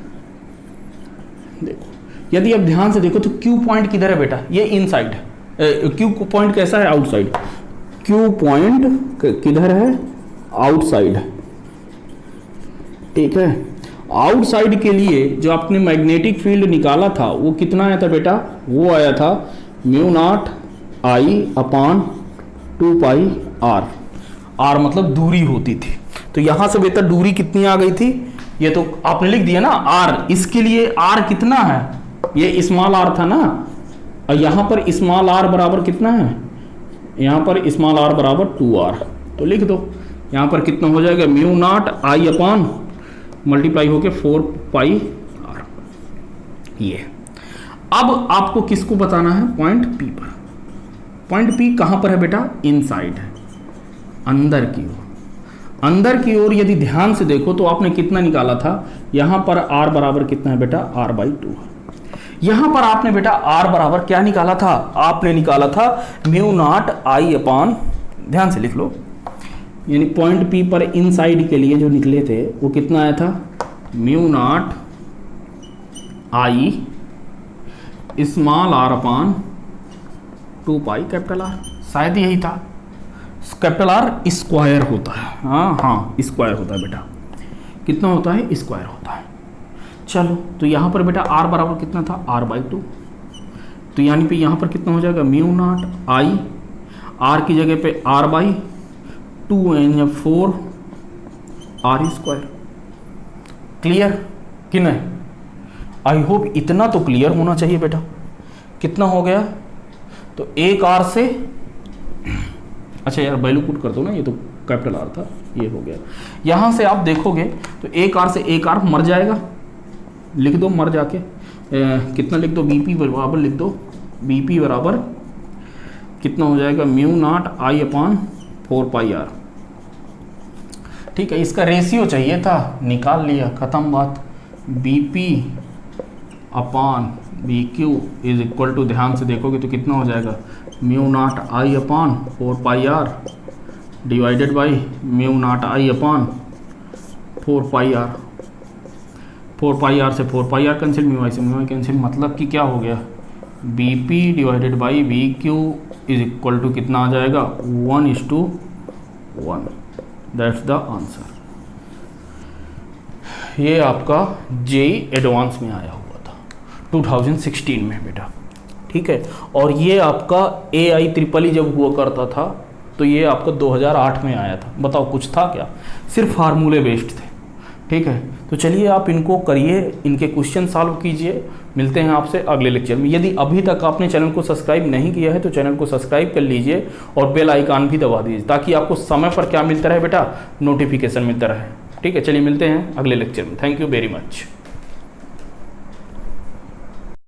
देखो, यदि आप ध्यान से देखो तो Q पॉइंट किधर है बेटा? ये इनसाइड है। Q पॉइंट कैसा है? आउटसाइड। Q पॉइंट किधर है? आउटसाइड। ठीक है, आउटसाइड के लिए जो आपने मैग्नेटिक फील्ड निकाला था वो कितना आया था बेटा? वो आया था μ0 I/2πr। r मतलब दूरी होती थी। तो यहां से बेटा दूरी कितनी आ गई थी? ये तो आपने लिख दिया ना r। इसके लिए r कितना है? ये स्मॉल r था ना, और यहां पर स्मॉल r बराबर कितना है? यहां पर स्मॉल r बराबर 2r। तो लिख दो, यहां पर कितना हो जाएगा? μ0 I/ मल्टीप्लाई होके 4πr। ये अब आपको किसको बताना है? पॉइंट P पर। पॉइंट P कहां पर है बेटा? इनसाइड है, अंदर की ओर। अंदर की ओर यदि ध्यान से देखो तो आपने कितना निकाला था? यहां पर r बराबर कितना है बेटा? r/2। यहां पर आपने बेटा r बराबर क्या निकाला था? आपने निकाला था μ0 I/, ध्यान से लिख लो, यानी पॉइंट P पर इनसाइड के लिए जो निकले थे वो कितना आया था? μ0 I small r/2π capital R। शायद यही था। कैपिटल R स्क्वायर होता है। हाँ, स्क्वायर होता है बेटा। कितना होता है? स्क्वायर होता है। चलो, तो यहाँ पर बेटा r बराबर कितना था? r/2। तो यानी पे यहाँ पर कितना हो जाएगा? μ0 I, r की जगह पे r/2 यानी 4r²। क्लियर कि नहीं? आई होप इतना तो क्लियर होना चाहिए बेटा। कितना हो गया? तो एक r से, अच्छा यार वैल्यू पुट कर दो ना, ये तो कैपिटल R था, ये हो गया। यहाँ से आप देखोगे तो एक r से एक r मर जाएगा। लिख दो मर जाके, कितना लिख दो? Bp बराबर लिख दो, Bp बराबर कितना हो जाएगा? μ0 I/4πr। ठीक है, इसका रेशियो चाहिए था, निकाल लिया, खत्म बात। Bp/Bq इज इक्वल टू, ध्यान से देखोगे तो कितना हो जाएगा? μ0 I/4πr divided by μ0 I/4πr। 4πr से 4πr कैंसिल, μi से μi कैंसिल, मतलब कि क्या हो गया? Bp divided by Bq is equal to कितना आ जाएगा? 1:1। That's the answer. ये आपका जेई एडवांस में आया हुआ था 2016 में बेटा। ठीक है, और ये आपका AI जब हुआ करता था तो ये आपका 2008 में आया था। बताओ कुछ था क्या? सिर्फ फार्मूले बेस्ड थे। ठीक है, तो चलिए आप इनको करिए, इनके क्वेश्चन सॉल्व कीजिए। मिलते हैं आपसे अगले लेक्चर में। यदि अभी तक आपने चैनल को सब्सक्राइब नहीं किया है तो चैनल को सब्सक्राइब कर लीजिए और बेल आइकन भी दबा दीजिए, ताकि आपको समय पर क्या मिलता रहे बेटा? नोटिफिकेशन मिलता रहे। ठीक है, चलिए मिलते हैं अगले लेक्चर में। Thank you very much.